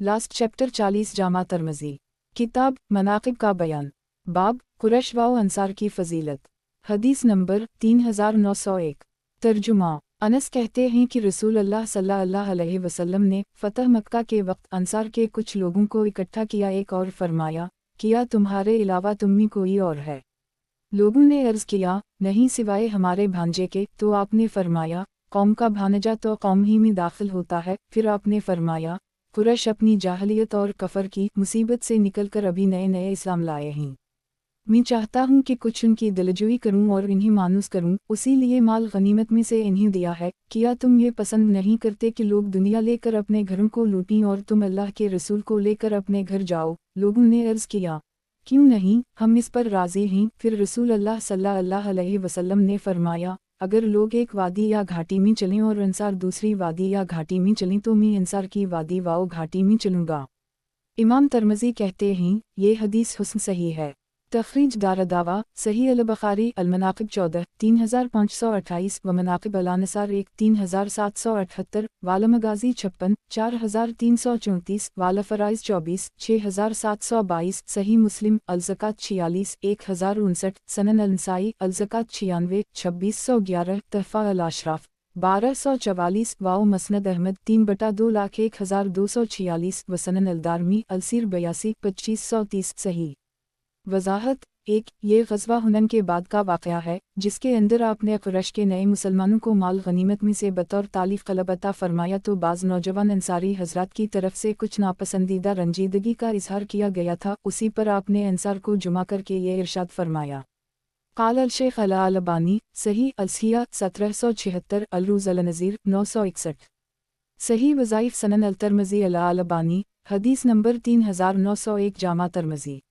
Last chapter 40 Jama तरमज़ी। किताब मनाक़िब का बयान। बाब कुरैश व अंसार की फ़जीलत। हदीस नंबर 3901। तर्जुमा। अनस कहते हैं कि रसूल अल्लाह सल्लल्लाहु अलैहि वसल्लम ने फ़तह मक्का के वक्त अंसार के कुछ लोगों को इकट्ठा किया एक और फरमाया, किया तुम्हारे अलावा तुम में कोई और है? लोगों ने अर्ज़ किया, नहीं सिवाय हमारे भांजे के। तो आपने फरमाया, कौम का भांजा तो कौम ही में दाखिल होता है। फिर आपने फरमाया, कुरैश अपनी जाहलियत और कफ़र की मुसीबत से निकलकर अभी नए नए इस्लाम लाए हैं। मैं चाहता हूँ कि कुछ उनकी दिलजोई करूँ और इन्हें मानूस करूँ, उसी लिए माल गनीमत में से इन्हें दिया है। किया तुम ये पसंद नहीं करते कि लोग दुनिया लेकर अपने घरों को लूटें और तुम अल्लाह के रसूल को लेकर अपने घर जाओ? लोगों ने अर्ज़ किया, क्यों नहीं, हम इस पर राज़ी हैं। फिर रसूल अल्लाह सल्लल्लाहु अलैहि वसल्लम ने फरमाया, अगर लोग एक वादी या घाटी में चलें और अंसार दूसरी वादी या घाटी में चलें तो मैं अंसार की वादी व घाटी में चलूँगा। इमाम तरमज़ी कहते हैं, ये हदीस हुस्न सही है। तखरीज दारदावा सही अल-बुखारी अल-मनाक़िब 14 3528 व मनाक़िब अल-अनसार 1 3778 वाला मगाज़ी 56 4334 वाला फ़राइज़ 24 6722 सही मुस्लिम अल-ज़कात 46 1059 सनन अल-नसाई अल-ज़कात 96 2611 तहफ़ा अल-अशराफ़ 1244 वाओ मसनद अहमद 3/2,01,246 व सनन अल-दारमी अल-सीर 82 2530 सही। वज़ाहत 1 ये ग़ज़वा हुनन के बाद का वाक़या है, जिसके अंदर आपने कुरैश के नए मुसलमानों को माल गनीमत में से बतौर तालीफ़ क़लब अता फ़रमाया तो बाज़ नौजवान अंसारी हज़रात की तरफ से कुछ नापसंदीदा रंजीदगी का इज़हार किया गया था। उसी पर आपने अंसार को जुमा करके ये इरशाद फ़रमाया। क़ाल अल-शेख़ अल-अलबानी सही अल-सिया 1776 अल-रूज़ अल-नज़ीर 961 सही वज़ाइफ़ सनन अल-तरमज़ी अल-अलबानी हदीस नंबर 3901 जामा तरमज़ी।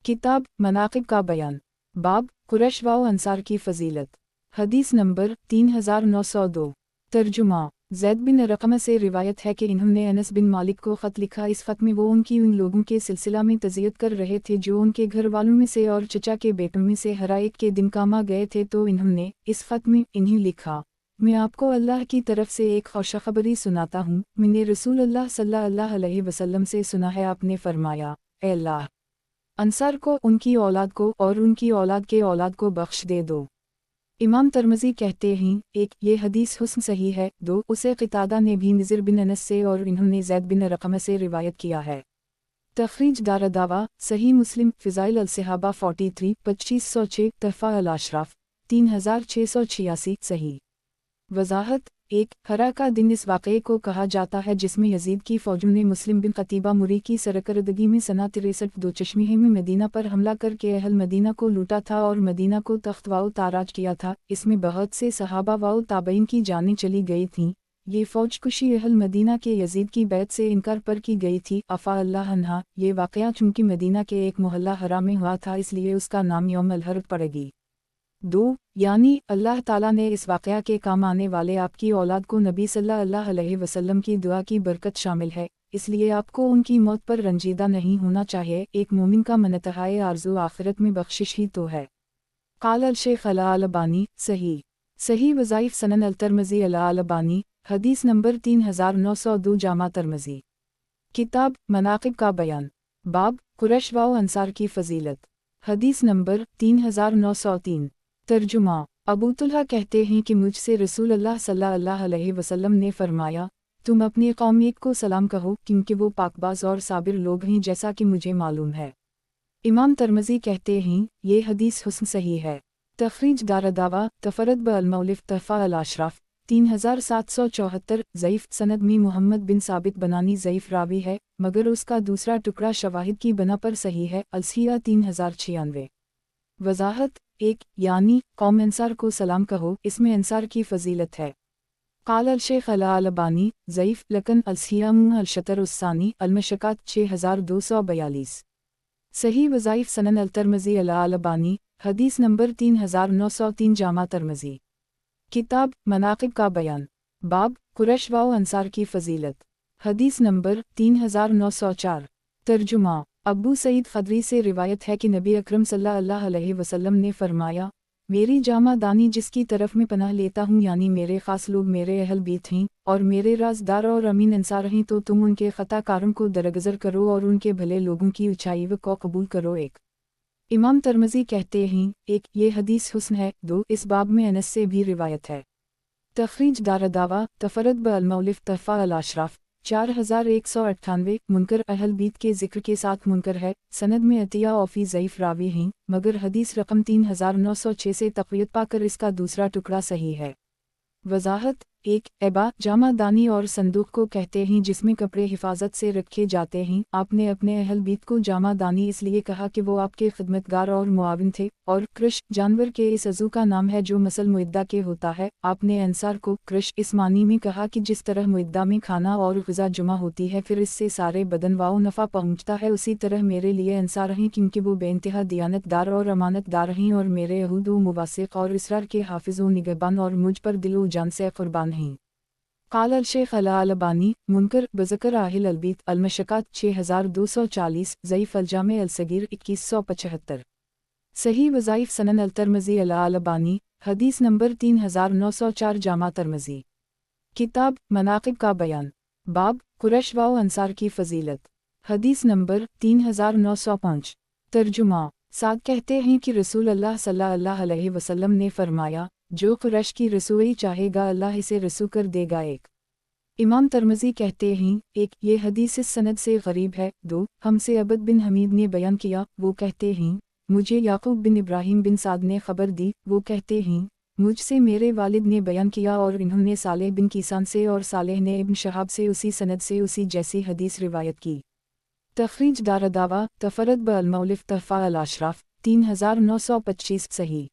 किताब मनाक़िब का बयान। बाब कुरैश व अंसार की फ़जीलत। हदीस नंबर 3902। तर्जुमा। ज़ैद बिन रक़म से रिवायत है कि इन्होंने अनस बिन मालिक को ख़त लिखा। इस ख़त में वो उनकी उन लोगों के सिलसिला में तज़ियत कर रहे थे जो उनके घर वालों में से और चचा के बेटों में से हर एक के दिन कामा गए थे। तो इन्होंने इस ख़त में इन्हें लिखा, मैं आपको अल्लाह की तरफ से एक खुशखबरी सुनाता हूँ। मैंने रसूल अल्लाह सल्लल्लाहु अलैहि वसल्लम से सुना है, आपने फरमाया, ऐ अल्लाह अंसार को, उनकी औलाद को और उनकी औलाद के औलाद को बख्श दे दो। इमाम तरमज़ी कहते हैं, 1 ये हदीस हुस्न सही है। 2 उसे क़तादा ने भी नज़र बिन अनस से और इन्होंने ज़ैद बिन रक़म से रिवायत किया है। तखरीज दारदावा सही मुस्लिम फ़िज़ाइल अल-सहाबा 43 2506 तहफ़ा अल-अशराफ़ 3686 सही। वज़ाहत 1 हरा का दिन इस वाक़ये को कहा जाता है जिसमें यज़ीद की फ़ौजों ने मुस्लिम बिन क़तीबा मुरी की सरकर्दगी में सना 63 दो चश्मे में मदीना पर हमला करके अहल मदीना को लूटा था और मदीना को तख्त व ताराज किया था। इसमें बहुत से सहाबा व ताबईन की जानें चली गई थीं। ये फ़ौज कुशी अहल मदीना के यज़ीद की बैत से इनकार पर की गई थी। अफ़ा अल्लाह अन्हा। ये वाक़या चूँकि मदीना के एक मोहल्ला हरा में हुआ था इसलिए उसका नाम यौम अल-हर्ब पड़ेगी। 2 यानी अल्लाह ताला ने इस वाक़या के काम आने वाले आपकी औलाद को नबी सल्लल्लाहु अलैहि वसल्लम की दुआ की बरकत शामिल है, इसलिए आपको उनकी मौत पर रंजीदा नहीं होना चाहिए। एक मोमिन का मनतहाए आरज़ू आखिरत में बख्शिश ही तो है। क़ाल अल-शेख़ अल-अलबानी सही वज़ाइफ़ सनन अल-तरमज़ी अल-अलबानी हदीस नंबर 3902 जामा तरमज़ी। किताब मनाक़िब का बयान। बाब कुरैश व अंसार की फ़जीलत। हदीस नंबर 3903। तर्जुमा। अबू तुल्हा कहते हैं कि मुझसे रसूल अल्लाह सल्लल्लाहु अलैहि वसल्लम ने फरमाया, तुम अपनी कौमियत को सलाम कहो क्योंकि वो पाकबाज और साबिर लोग हैं जैसा कि मुझे मालूम है। इमाम तरमज़ी कहते हैं, ये हदीस हुस्न सही है। तखरीज दारदावा तफरद ब अल-मौलिफ़ तहफ़ा अल-अशराफ़ 3774 ज़ईफ़ सनद में मोहम्मद बिन साबित बनानी ज़ईफ़ रावी है, मगर उसका दूसरा टुकड़ा शवाहिद की बना पर सही है। अल-सिया 3096। वज़ाहत 1 यानी कौम अंसार को सलाम कहो, इसमें अंसार की फ़जीलत है। क़ाल अल-शेख़ अल-अलबानी ज़ईफ़ लकन अल-सिया अल-शतर उस्सानी अल-मशकात 6242 सही वज़ाइफ़ सनन अल-तरमज़ी अल-अलबानी हदीस नंबर 3903 जामा तरमज़ी। किताब मनाक़िब का बयान। बाब कुरैश व अंसार की फ़जीलत। हदीस नंबर 3904। तर्जुमा। अबू सईद ख़दरी से रिवायत है कि नबी अकरम सल्लल्लाहु अलैहि वसल्लम ने फरमाया, میری جامع دانی جس کی طرف میں پناہ لیتا ہوں یعنی میرے خاص لوگ میرے اہل بیت ہیں اور میرے رازدار اور امین انصار ہیں، تو تم ان کے خطا کاروں کو درگزر کرو اور ان کے بھلے لوگوں کی اونچائی کو قبول کرو۔ ایک امام ترمذی کہتے ہیں، ایک یہ حدیث حسن ہے، دو اس باب میں انس سے بھی روایت ہے۔ تخریج دارالدعوہ تفرد بالمؤلف تحفہ الاشراف 4198 منکر اہل بیت کے ذکر کے ساتھ منکر ہے، سند میں عطیہ اوفی ضعیف راوی ہیں، مگر حدیث رقم 3906 سے تقویت پا کر اس کا دوسرا ٹکڑا صحیح ہے۔ وضاحت: ایک ابا جامع دانی اور صندوق کو کہتے ہیں جس میں کپڑے حفاظت سے رکھے جاتے ہیں۔ آپ نے اپنے اہل بیت کو جامع دانی اس لیے کہا کہ وہ آپ کے خدمتگار اور معاون تھے، اور کرش جانور کے اس عضو کا نام ہے جو مسل معدہ کے ہوتا ہے۔ آپ نے انصار کو کرش اس معنی میں کہا کہ جس طرح معدہ میں کھانا اور غذا جمع ہوتی ہے پھر اس سے سارے بدن و نفع پہنچتا ہے، اسی طرح میرے لیے انصار ہیں کیونکہ وہ بے انتہا دیانت دار اور امانت دار ہیں اور میرے عہود و مواثیق اور اسرار کے حافظ و نگہبان اور مجھ پر دل و جان سے قربان ہیں۔ قال الشیخ الالبانی منکر بذکر اہل البیت المشکات 6240 ضعیف الجامع الصغیر 2175 صحیح وظائف سنن الترمذی الالبانی حدیث نمبر 3904 جامع ترمذی کتاب مناقب کا بیان باب قریش و انصار کی فضیلت حدیث نمبر 3905 ترجمہ سعد کہتے ہیں کہ رسول اللہ صلی اللہ علیہ وسلم نے فرمایا، جو قریش کی رسوئی چاہے گا اللہ اسے رسو کر دے گا۔ ایک امام ترمذی کہتے ہیں، ایک یہ حدیث اس سند سے غریب ہے، دو ہم سے عبد بن حمید نے بیان کیا، وہ کہتے ہیں مجھے یعقوب بن ابراہیم بن سعد نے خبر دی، وہ کہتے ہیں مجھ سے میرے والد نے بیان کیا اور انہوں نے صالح بن کیسان سے اور صالح نے ابن شہاب سے اسی سند سے اسی جیسی حدیث روایت کی۔ تخریج دارالدعوہ تفرد بالمؤلف تحفہ الاشراف 3925 صحیح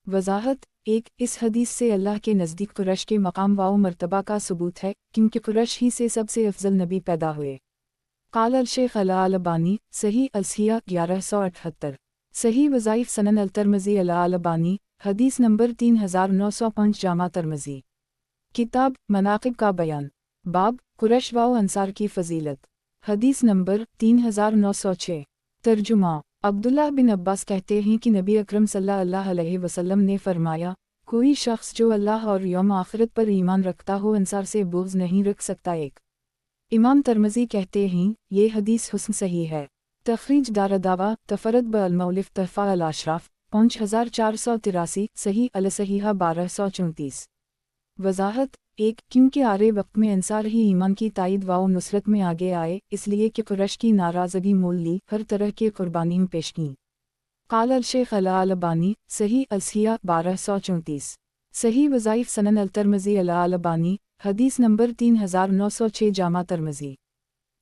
وضاحت: ایک اس حدیث سے اللہ کے نزدیک قریش کے مقام و مرتبہ کا ثبوت ہے کیونکہ قریش ہی سے سب سے افضل نبی پیدا ہوئے۔ قال الشیخ الالبانی صحیح الصحیح 1178 صحیح وظائف سنن الترمذی الالبانی حدیث نمبر 3905 جامع ترمذی کتاب مناقب کا بیان باب قریش و انصار کی فضیلت حدیث نمبر 3906 ترجمہ عبداللہ بن عباس کہتے ہیں کہ نبی اکرم صلی اللہ علیہ وسلم نے فرمایا، کوئی شخص جو اللہ اور یوم آخرت پر ایمان رکھتا ہو انصار سے بغض نہیں رکھ سکتا۔ ایک امام ترمذی کہتے ہیں، یہ حدیث حسن صحیح ہے۔ تخریج دارالدعوہ تفرد بالمؤلف تحفہ الاشراف 5483 صحیح الصحیحہ 1234 وضاحت: ایک کیونکہ آرے وقت میں انصار ہی ایمان کی تائید و نصرت میں آگے آئے، اس لیے کہ قریش کی ناراضگی مول لی، ہر طرح کی قربانیاں پیش کیں۔ قال الشیخ الالبانی صحیح الصحیح 1234 صحیح وظائف سنن الترمذی الالبانی حدیث نمبر 3906 جامع ترمذی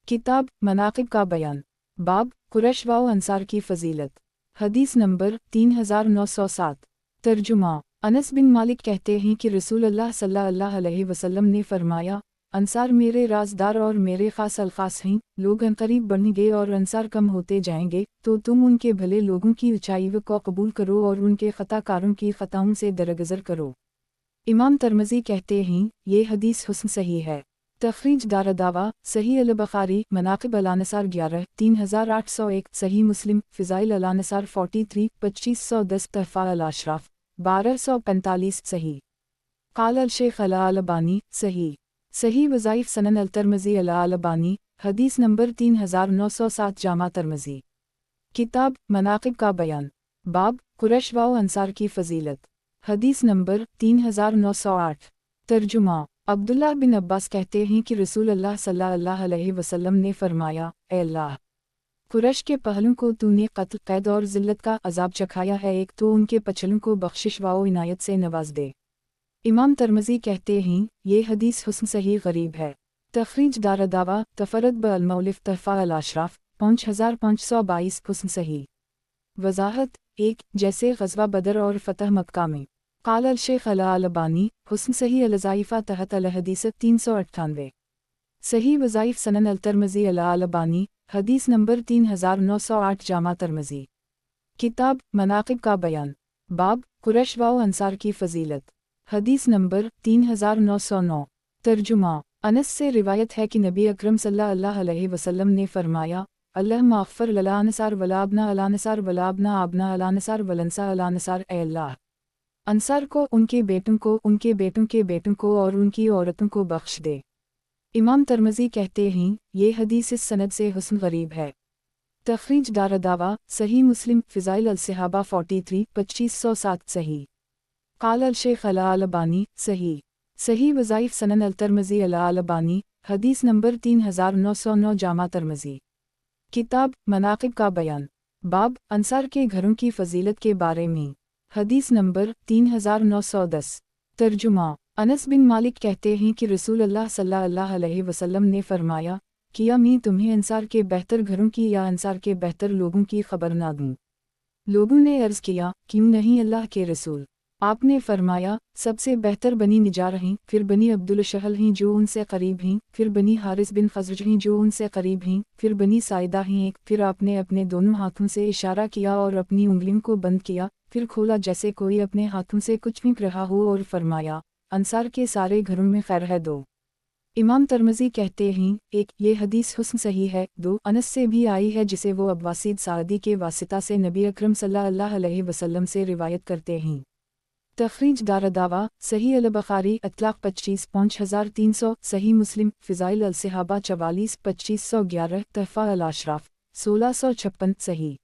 کتاب مناقب کا بیان باب قریش و انصار کی فضیلت حدیث نمبر 3907 ترجمہ انس بن مالک کہتے ہیں کہ رسول اللہ صلی اللہ علیہ وسلم نے فرمایا، انصار میرے رازدار اور میرے خاص الخاص ہیں، لوگ عنقریب بڑھیں گے اور انصار کم ہوتے جائیں گے، تو تم ان کے بھلے لوگوں کی اونچائی کو قبول کرو اور ان کے خطا کاروں کی خطاؤں سے درگزر کرو۔ امام ترمذی کہتے ہیں، یہ حدیث حسن صحیح ہے۔ تخریج دارالدعوہ صحیح البخاری مناقب الانصار 3801 صحیح مسلم فضائل الانصار 43 2510 تحفہ الاشراف 1245 صحیح قال الشیخ الالبانی صحیح وظائف سنن الترمذی الالبانی حدیث نمبر 3907 جامع ترمذی کتاب مناقب کا بیان باب قریش و انصار کی فضیلت حدیث نمبر 3908 ترجمہ عبداللہ بن عباس کہتے ہیں کہ رسول اللہ صلی اللہ علیہ وسلم نے فرمایا، اے اللہ، قریش کے پہلوں کو تو نے قتل، قید اور ذلت کا عذاب چکھایا ہے، ایک تو ان کے پچھلوں کو بخشش و عنایت سے نواز دے۔ امام ترمذی کہتے ہیں، یہ حدیث حسن صحیح غریب ہے۔ تخریج دارالدعوہ تفرد بالمؤلف تحفہ الاشراف 5522 حسن صحیح وضاحت: ایک جیسے غزوہ بدر اور فتح مکہ میں۔ قال الشیخ الالبانی حسن صحیح الضعیفہ تحت الحدیث 398 صحیح وظائف سنن الترمذی الالبانی حدیث نمبر 3908 جامع ترمذی کتاب مناقب کا بیان باب قریش و انصار کی فضیلت حدیث نمبر 3909 ترجمہ انس سے روایت ہے کہ نبی اکرم صلی اللہ علیہ وسلم نے فرمایا، اللہ مغفر للانصار ولا ابنا الانصار ولا ابنا ابنا الانصار ولنساء الانصار، اے اللہ अंसार को, उनके बेटों को, उनके बेटों के बेटों को और उनकी औरतों को बख्श दे। इमाम तिर्मिज़ी कहते हैं ये हदीस इस सनद से हुस्न गरीब है। तखरीज दारदावा सही मुस्लिम फ़िज़ाइल अल-सहाबा 43 2507 सही। क़ाल अल-शेख अल-अलबानी सही। सही वज़ाइफ सनन अल-तिर्मिज़ी अल-अलबानी हदीस नंबर 3909 जामा तिर्मिज़ी। किताब मनाक़िब का बयान। बाब अंसार के घरों की फ़जीलत के बारे में। हदीस नंबर 3910। तर्जुमा अनस बिन मालिक कहते हैं कि रसूल अल्लाह सल्लल्लाहु अलैहि वसल्लम ने फरमाया, किया मैं तुम्हें अंसार के बेहतर घरों की या अंसार के बेहतर लोगों की खबर ना दूं। लोगों ने अर्ज़ किया, क्यों नहीं अल्लाह के रसूल? आपने फरमाया, सबसे बेहतर बनी निजार हैं, फिर बनी अब्दुल शहल हैं जो उनसे करीब हैं, फिर बनी हारिस बिन खज़रज हैं जो उनसे करीब हैं, फिर बनी साइदा हैं एक। फिर आपने अपने दोनों हाथों से इशारा किया और अपनी उंगलियों को बंद किया, फिर खोला जैसे कोई अपने हाथों से कुछ फेंक रहा हो और फरमाया, अंसार के सारे घरों में खैर है। दो इमाम तिर्मिज़ी कहते हैं, एक ये हदीस हुस्न सही है। दो अनस से भी आई है जिसे वो अब्बासीद सादी के वासिता से नबी अकरम सल्लल्लाहु अलैहि वसल्लम से रिवायत करते हैं। तखरीज दारदावा सही अल-बुखारी अतलाक 25 5300 सही मुस्लिम फ़िज़ाइल अल-सहाबा 44 2511 तहफ़ा अल-अशराफ 1656 सही।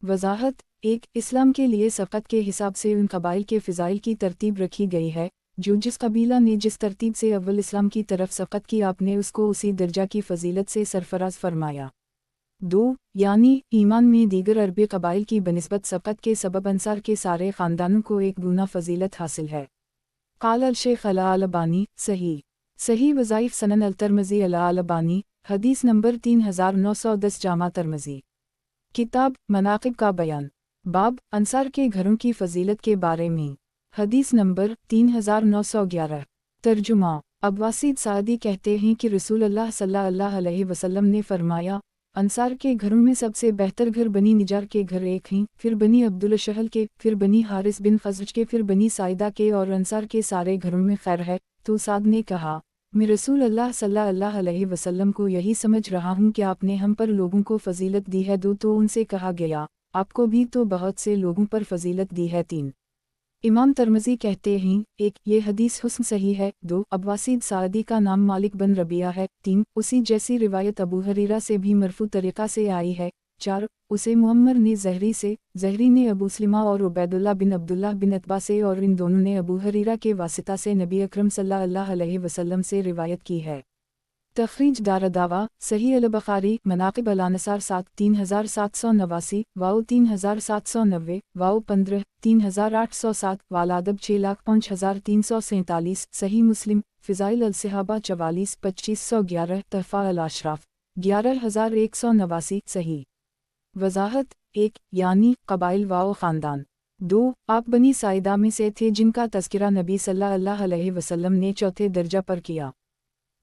वज़ाहत एक इस्लाम के लिए सफ़क़त के हिसाब से उन कबाइल के फ़िज़ाइल की तरतीब रखी गई है जो जिस कबीला ने जिस तरतीब से अव्वल इस्लाम की तरफ सफ़क़त की आपने उसको उसी दर्जा की फ़जीलत से सरफराज फरमाया। दो यानी ईमान में दीगर अरबी कबाइल की बनिस्बत सफ़क़त के सबब अंसार के सारे ख़ानदानों को एक गुना फ़जीलत हासिल है। क़ाल अल-शेख अल-अलबानी सही। सही वज़ाइफ सनन अल-तिर्मिज़ी अल-अलबानी हदीस नंबर 3910 जामा तिर्मिज़ी। किताब मनाक़िब का बयान। बाब अंसार के घरों की फ़जीलत के बारे में। हदीस नंबर 3911। तर्जुमा अब्बासीद सादी कहते हैं कि रसूल अल्लाह सल्लल्लाहु अलैहि वसल्लम ने फरमाया, अंसार के घरों में सबसे बेहतर घर बनी निजार के घर एक हैं, फिर बनी अब्दुल शहल के, फिर बनी हारिस बिन खज़रज के, फिर बनी साइदा के और अंसार के सारे घरों में खैर है। तो साद ने कहा, मैं रसूल अल्लाह सल्लल्लाहु अलैहि वसल्लम को यही समझ रहा हूँ कि आपने हम पर लोगों को फ़जीलत दी है। दो तो उनसे कहा गया, आपको भी तो बहुत से लोगों पर फ़जीलत दी है। तीन इमाम तिर्मिज़ी कहते हैं, एक ये हदीस हुस्न सही है। दो अब्बासीद सादी का नाम मालिक बिन रबिया है। तीन उसी जैसी रिवायत अबू हरीरा से भी मरफू तरीक़ा से आई है। चार उसे मुअम्मर ने ज़हरी से, ज़हरी ने अबू सलिमा और उबैदुल्लाह बिन अब्दुल्लाह बिन अतबा से और इन दोनों ने अबू हरीरा के वासिता से नबी अकरम सल्लल्लाहु अलैहि वसल्लम से रिवायत की है। तखरीज दारदावा सही अल-बुखारी मनाक़िब अल-अनसार 7 3789 वाओ 3790 वाओ 15 3807 वालादब 6,05,347 सही मुस्लिम फ़िज़ाइल अल-सहाबा 44 2511 तहफ़ा अल-अशराफ 11,189 सही। वज़ाहत एक यानी कबाइल वाओ ख़ानदान। दो आप बनी साइदा में से थे जिनका तज़किरा नबी सल्लल्लाहु अलैहि वसल्लम ने चौथे दर्जा पर किया।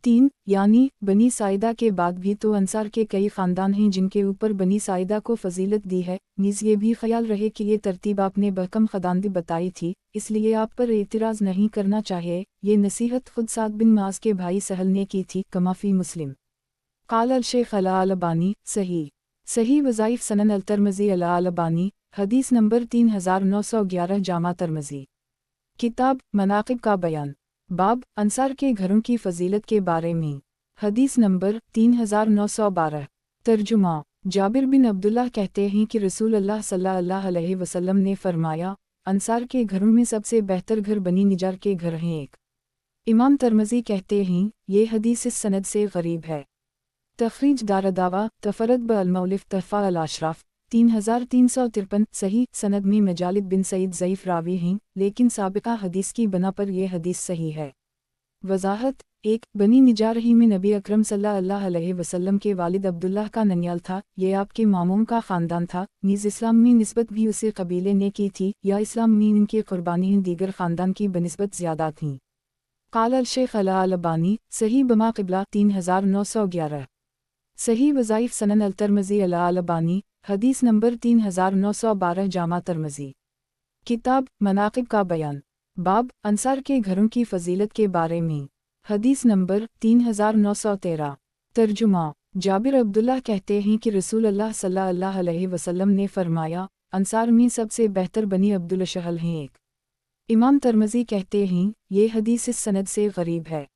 तीन यानी बनी साइदा के बाद भी तो अंसार के कई ख़ानदान हैं जिनके ऊपर बनी साइदा को फ़जीलत दी है। नीज़ ये भी ख्याल रहे कि ये तरतीब आपने बहकम ख़दांदी बताई थी, इसलिए आप पर एतराज़ नहीं करना चाहिए। ये नसीहत खुद साद बिन माज़ के भाई सहल ने की थी। कमाफ़ी मुस्लिम। क़ाल अल-शेख अल-अलबानी सही। सही वज़ाइफ सनन अल-तिर्मिज़ी अल-अलबानी हदीस नंबर 3911 जामा तिर्मिज़ी। किताब मनाक़िब का बयान। बाब अंसार के घरों की फ़जीलत के बारे में। हदीस नंबर 3912। तर्जुमा जाबिर बिन अब्दुल्लाह कहते हैं कि रसूल अल्लाह सल्लल्लाहु अलैहि वसल्लम ने फरमाया, अंसार के घरों में सबसे बेहतर घर बनी निजार के घर हैं एक। इमाम तिर्मिज़ी कहते हैं, ये हदीस इस सनद से गरीब है। तखरीज दारदावा तफरद ब अल-मौलिफ तहफ़ा अल-अशराफ 3353 सही। सनद में मजालिद बिन सईद ज़ईफ़ रावी हैं, लेकिन साबिक़ा हदीस की बना पर यह हदीस सही है। वज़ाहत एक बनी निजार ही में नबी अकरम सल्लल्लाहु अलैहि वसल्लम के वालिद अब्दुल्लाह का ननियाल था। ये आपके मामूम का ख़ानदान था। नीज़ इस्लाम में निस्बत भी उसे कबीले ने की थी, या इस्लाम में इनकी क़ुरबानी दीगर ख़ानदान की बनिस्बत ज़्यादा थीं। क़ाल अल-शेख अल-अलबानी सही बमा क़िबला 3911। सही वज़ाइफ सनन अल-तिर्मिज़ी अल-अलबानी हदीस नंबर 3912 जामा तिर्मिज़ी। किताब मनाक़िब का बयान। बाब अंसार के घरों की फ़जीलत के बारे में। हदीस नंबर 3913। तर्जुमा जाबिर अब्दुल्लाह कहते हैं कि रसूल अल्लाह सल्लल्लाहु अलैहि वसल्लम ने फरमाया, अंसार में सबसे बेहतर बनी अब्दुल शहल हैं एक। इमाम तरमज़ी कहते हैं ये हदीस इस सनद से गरीब है।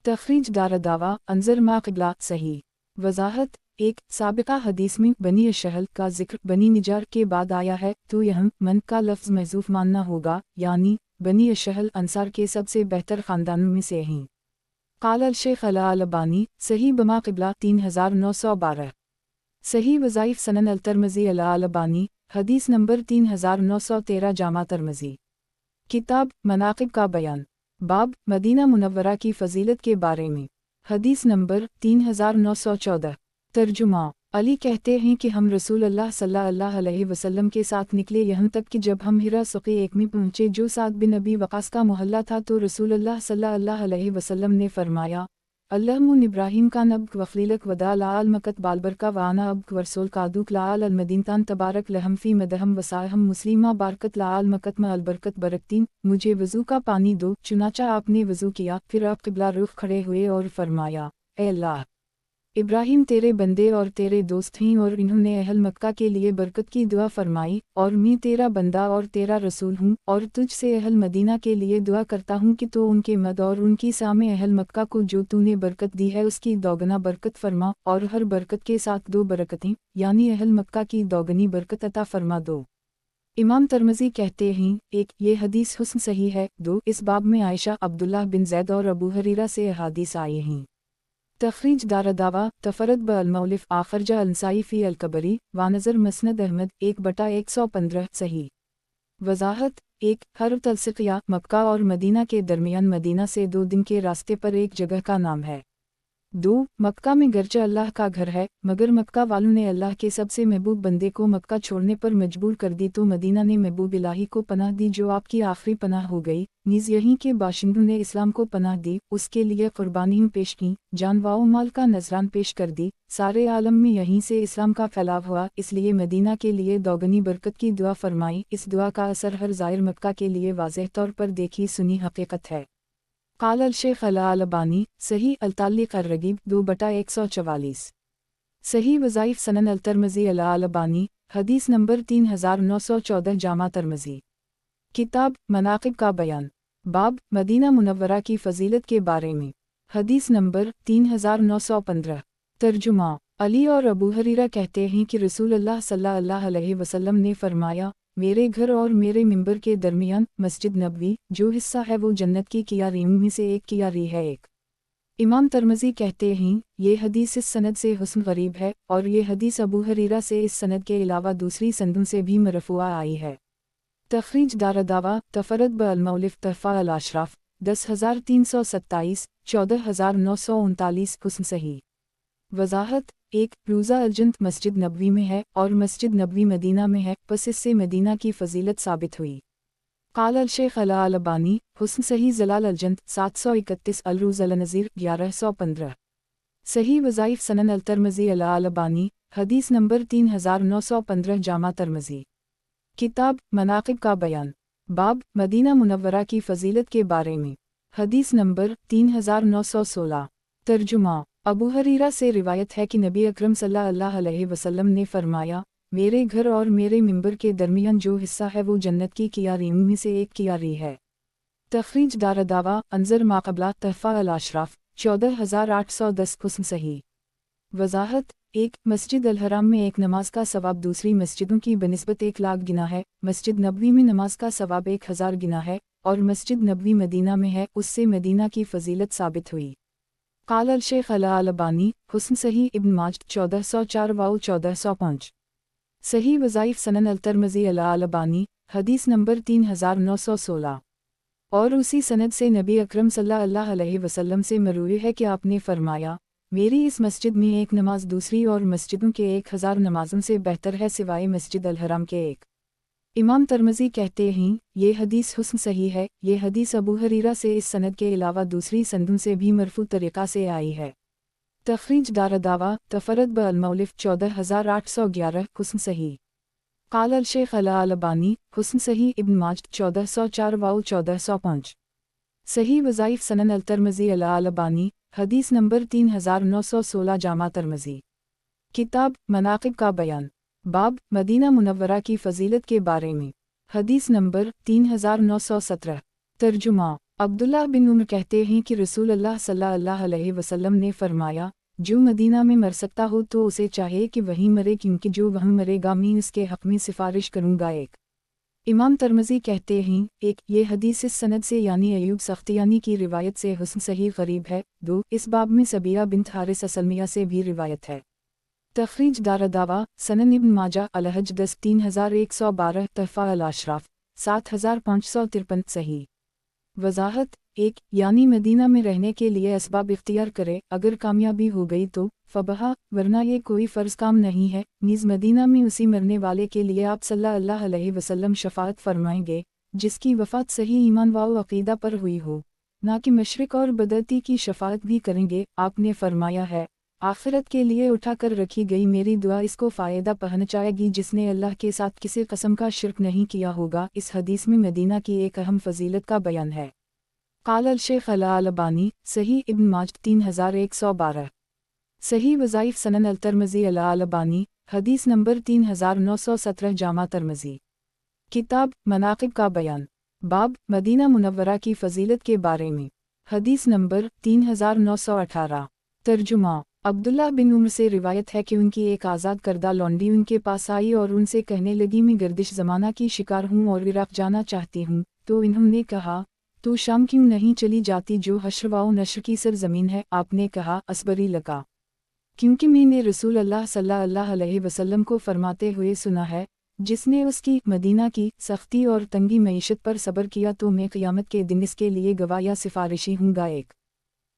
तखरीज दारदावा अंजर मा क़िबला सही। वजाहत एक साबिका हदीस में बनी अशहल का जिक्र बनी निजार के बाद आया है तो यहाँ मन का लफ्ज़ महजूफ मानना होगा, यानी बनी अशहल अंसार के सबसे बेहतर ख़ानदानों में से हैं। क़ाल अल-शेख अल-अलबानी सही बमा क़िबला 3912। सही वज़ाइफ सनन अल-तरमज़ी अल-अलबानी हदीस नंबर 3913 जामा तरमज़ी। किताब मनाक़िब का बयान बाब मदीना मुनव्वरा की फ़जीलत के बारे में हदीस नंबर 3914। तर्जुमा अली कहते हैं कि हम रसूल अल्लाह सल्लल्लाहु अलैहि वसल्लम के साथ निकले, यहाँ तक कि जब हम हिरा सुक़े एक में पहुँचे जो साद बिन अबी वक़ास का मोहल्ला था तो रसूल अल्लाह सल्लल्लाहु अलैहि वसल्लम ने फरमाया अल्लाहुम्म इब्राहीम का नब्क वख़लीलक वदा लाल मकत बालबरका वाना अब्क वरसोल कादुक लाल अलमदीनतान तबारक लहम फ़ी मदहम वसाहम मुस्लिमा बारकत लाल मकत म अलबरकत बरकतीन, मुझे वज़ू का पानी दो। चुनाचा आपने वज़ू किया, फिर आप क़िबला रुख खड़े हुए और फरमाया ए अल्लाह, इब्राहीम तेरे बंदे और तेरे दोस्त हैं और इन्होंने अहल मक्का के लिए बरकत की दुआ फरमाई, और मैं तेरा बंदा और तेरा रसूल हूँ और तुझ से अहल मदीना के लिए दुआ करता हूँ कि तो उनके मद और उनकी सामे अहल मक्का को जो तूने बरकत दी है उसकी दोगुना बरकत फरमा, और हर बरकत के साथ दो बरकतें यानी अहल मक्का की दोगुनी बरकत अता फरमा दो। इमाम तरमज़ी कहते हैं एक ये हदीस हुस्न सही है। दो इस बाब में आयशा, अब्दुल्लाह बिन ज़ैद और अबू हरीरा से अहादीस आए हैं। तखरीज दारदावा तफरद ब अल-मौलिफ आखरजा अंसाई फ़ी अल-कबरी वानज़र मसनद अहमद 1/115 सही। वजाहत एक हर्ब तलसिक़िया मक्का और मदीना के दरमियान मदीना से 2 दिन के रास्ते पर एक जगह का नाम है। 2 मक्का में गर्चा अल्लाह का घर है, मगर मक्का वालों ने अल्लाह के सबसे महबूब बंदे को मक्का छोड़ने पर मजबूर कर दी तो मदीना ने महबूब इलाही को पनाह दी जो आपकी आखिरी पनाह हो गई। नीज़ यहीं के बाशिंदों ने इस्लाम को पनाह दी, उसके लिए कुर्बानियाँ पेश की, जान व माल का नजरान पेश कर दी। सारे आलम में यहीं से इस्लाम का फैलाव हुआ, इसलिए मदीना के लिए दोगुनी बरकत की दुआ फरमाई। इस दुआ का असर हर ज़ाहिर मक्का के लिए वाज़ेह तौर पर देखी सुनी हकीकत है। क़ाल अल-शेख अल-अलबानी सही अल-तालिक़ अर-रगीब 2/144। सही वज़ाइफ सनन अल-तरमज़ी अल-अलबानी हदीस नंबर 3914 जामा तरमज़ी। किताब मनाक़िब का बयान बाब मदीना मुनव्वरा की फ़जीलत के बारे में हदीस नंबर 3915। तर्जुमा अली और अबू हरीरा कहते हैं कि रसूल अल्लाह सल्लल्लाहु अलैहि वसल्लम ने फरमाया मेरे घर और मेरे मिंबर के दरमियान मस्जिद नबवी जो हिस्सा है वो जन्नत की कियारीम में से एक कियारी है। एक इमाम तरमज़ी कहते हैं ये हदीस इस सनद से हुस्न गरीब है और ये हदीस अबू हरीरा से इस सनद के अलावा दूसरी संदों से भी मरफूआ आई है। तखरीज दारदावा तफरद ब अल-मौलिफ तहफ़ा अल-अशराफ 10327 14939 हुस्न सही। वजाहत एक रोज़ा अल-जन्नत मस्जिद नबवी में है और मस्जिद नबवी मदीना में है, बस इससे मदीना की फ़जीलत साबित हुई। क़ाल अल-शेख अल-अलबानी हुस्न सही ज़लाल अल-जन्नत 731 अल-रोज़ अल-नज़ीर 1115। सही वज़ाइफ सनन अल-तरमज़ी अल-अलबानी हदीस नंबर 3915 जामा तरमज़ी। किताब मनाक़िब का बयान बाब मदीना मुनव्वरा की फ़जीलत के बारे में हदीस नंबर 3916। तर्जुमा अबू हरीरा से रिवायत है कि नबी अकरम सल्लल्लाहु अलैहि वसल्लम ने फरमाया मेरे घर और मेरे मिंबर के दरमियान जो हिस्सा है वो जन्नत की कियारीम में से एक कियारी है। तखरीज दारदावा अंजर माक़बला तहफ़ा अल-अशराफ 14810 हुस्न सही। वजाहत एक मस्जिद अल-हराम में एक नमाज का सवाब दूसरी मस्जिदों की बनिस्बत 1 लाख गिना है, मस्जिद नबवी में नमाज का सवाब 1000 गिना है, और मस्जिद नबवी मदीना में है, उससे मदीना की फ़जीलत साबित हुई। क़ाल अल-शेख अल-अलबानी हुस्न सही इब्न माजह 1404 व 1405। सही वज़ाइफ सनन अल-तरमज़ी अल-अलबानी हदीस नंबर 3916। और उसी सनद से नबी अकरम सल्लल्लाहु अलैहि वसल्लम से मरूई है कि आपने फरमाया मेरी इस मस्जिद में एक नमाज दूसरी और मस्जिदों के 1000 नमाज़ों से बेहतर है सिवाय मस्जिद अल-हराम के एक। इमाम तरमज़ी कहते हैं ये हदीस हुस्न सही है। ये हदीस अबू हरीरा से इस सनद के अलावा दूसरी संदों से भी मरफू तरीक़ा से आई है। तखरीज दारदावा तफरद ब अल-मौलिफ 14811 हुस्न सही। क़ाल अल-शेख अल-अलबानी हुस्न सही इब्न माजह 1404 व 1405। सही वज़ाइफ सनन अल-तरमज़ी अल-अलबानी हदीस नंबर 3916 जामा तरमज़ी। किताब मनाक़िब का बयान बाब मदीना मुनव्वरा की फ़जीलत के बारे में حدیث نمبر 3917۔ ترجمہ۔ عبداللہ بن عمر کہتے ہیں کہ رسول اللہ صلی اللہ علیہ وسلم نے فرمایا، جو مدینہ میں مر سکتا ہو تو اسے چاہے کہ وہیں مرے، کیونکہ جو وہاں مرے گا میں اس کے حق میں سفارش کروں گا۔ ایک امام ترمذی کہتے ہیں، ایک یہ حدیث اس سند سے یعنی ایوب سختیانی کی روایت سے حسن صحیح غریب ہے۔ دو اس باب میں سبیہ بنت حارث اسلمیہ سے بھی روایت ہے۔ تخریج دارالدعویٰ سنن ابن ماجہ الحج 10 3112 تحفہ الاشراف 7553 صحیح۔ وضاحت۔ ایک یعنی مدینہ میں رہنے کے لیے اسباب اختیار کرے، اگر کامیابی ہو گئی تو فبہا، ورنہ یہ کوئی فرض کام نہیں ہے۔ نیز مدینہ میں اسی مرنے والے کے لیے آپ صلی اللہ علیہ وسلم شفاعت فرمائیں گے جس کی وفات صحیح ایمان و عقیدہ پر ہوئی ہو، نہ کہ مشرک اور بدعتی کی شفاعت بھی کریں گے۔ آپ نے فرمایا ہے، آخرت کے لیے اٹھا کر رکھی گئی میری دعا اس کو فائدہ پہنچائے گی جس نے اللہ کے ساتھ کسی قسم کا شرک نہیں کیا ہوگا۔ اس حدیث میں مدینہ کی ایک اہم فضیلت کا بیان ہے۔ قال الشیخ الالبانی صحیح ابن ماجہ 3112۔ صحیح وظائف سنن الترمذی الالبانی حدیث نمبر 3917 جامع ترمذی کتاب مناقب کا بیان، باب مدینہ منورہ کی فضیلت کے بارے میں، حدیث نمبر 3918۔ ترجمہ۔ عبداللہ بن عمر سے روایت ہے کہ ان کی ایک آزاد کردہ لونڈی ان کے پاس آئی اور ان سے کہنے لگی، میں گردش زمانہ کی شکار ہوں اور عراق جانا چاہتی ہوں۔ تو انہوں نے کہا، تو شام کیوں نہیں چلی جاتی جو حشر و نشر کی سرزمین ہے؟ آپ نے کہا، اصبری لگا، کیونکہ میں نے رسول اللہ صلی اللہ علیہ وسلم کو فرماتے ہوئے سنا ہے، جس نے اس کی مدینہ کی سختی اور تنگی معیشت پر صبر کیا تو میں قیامت کے دن اس کے لیے گواہ یا سفارشی ہوں گا۔ ایک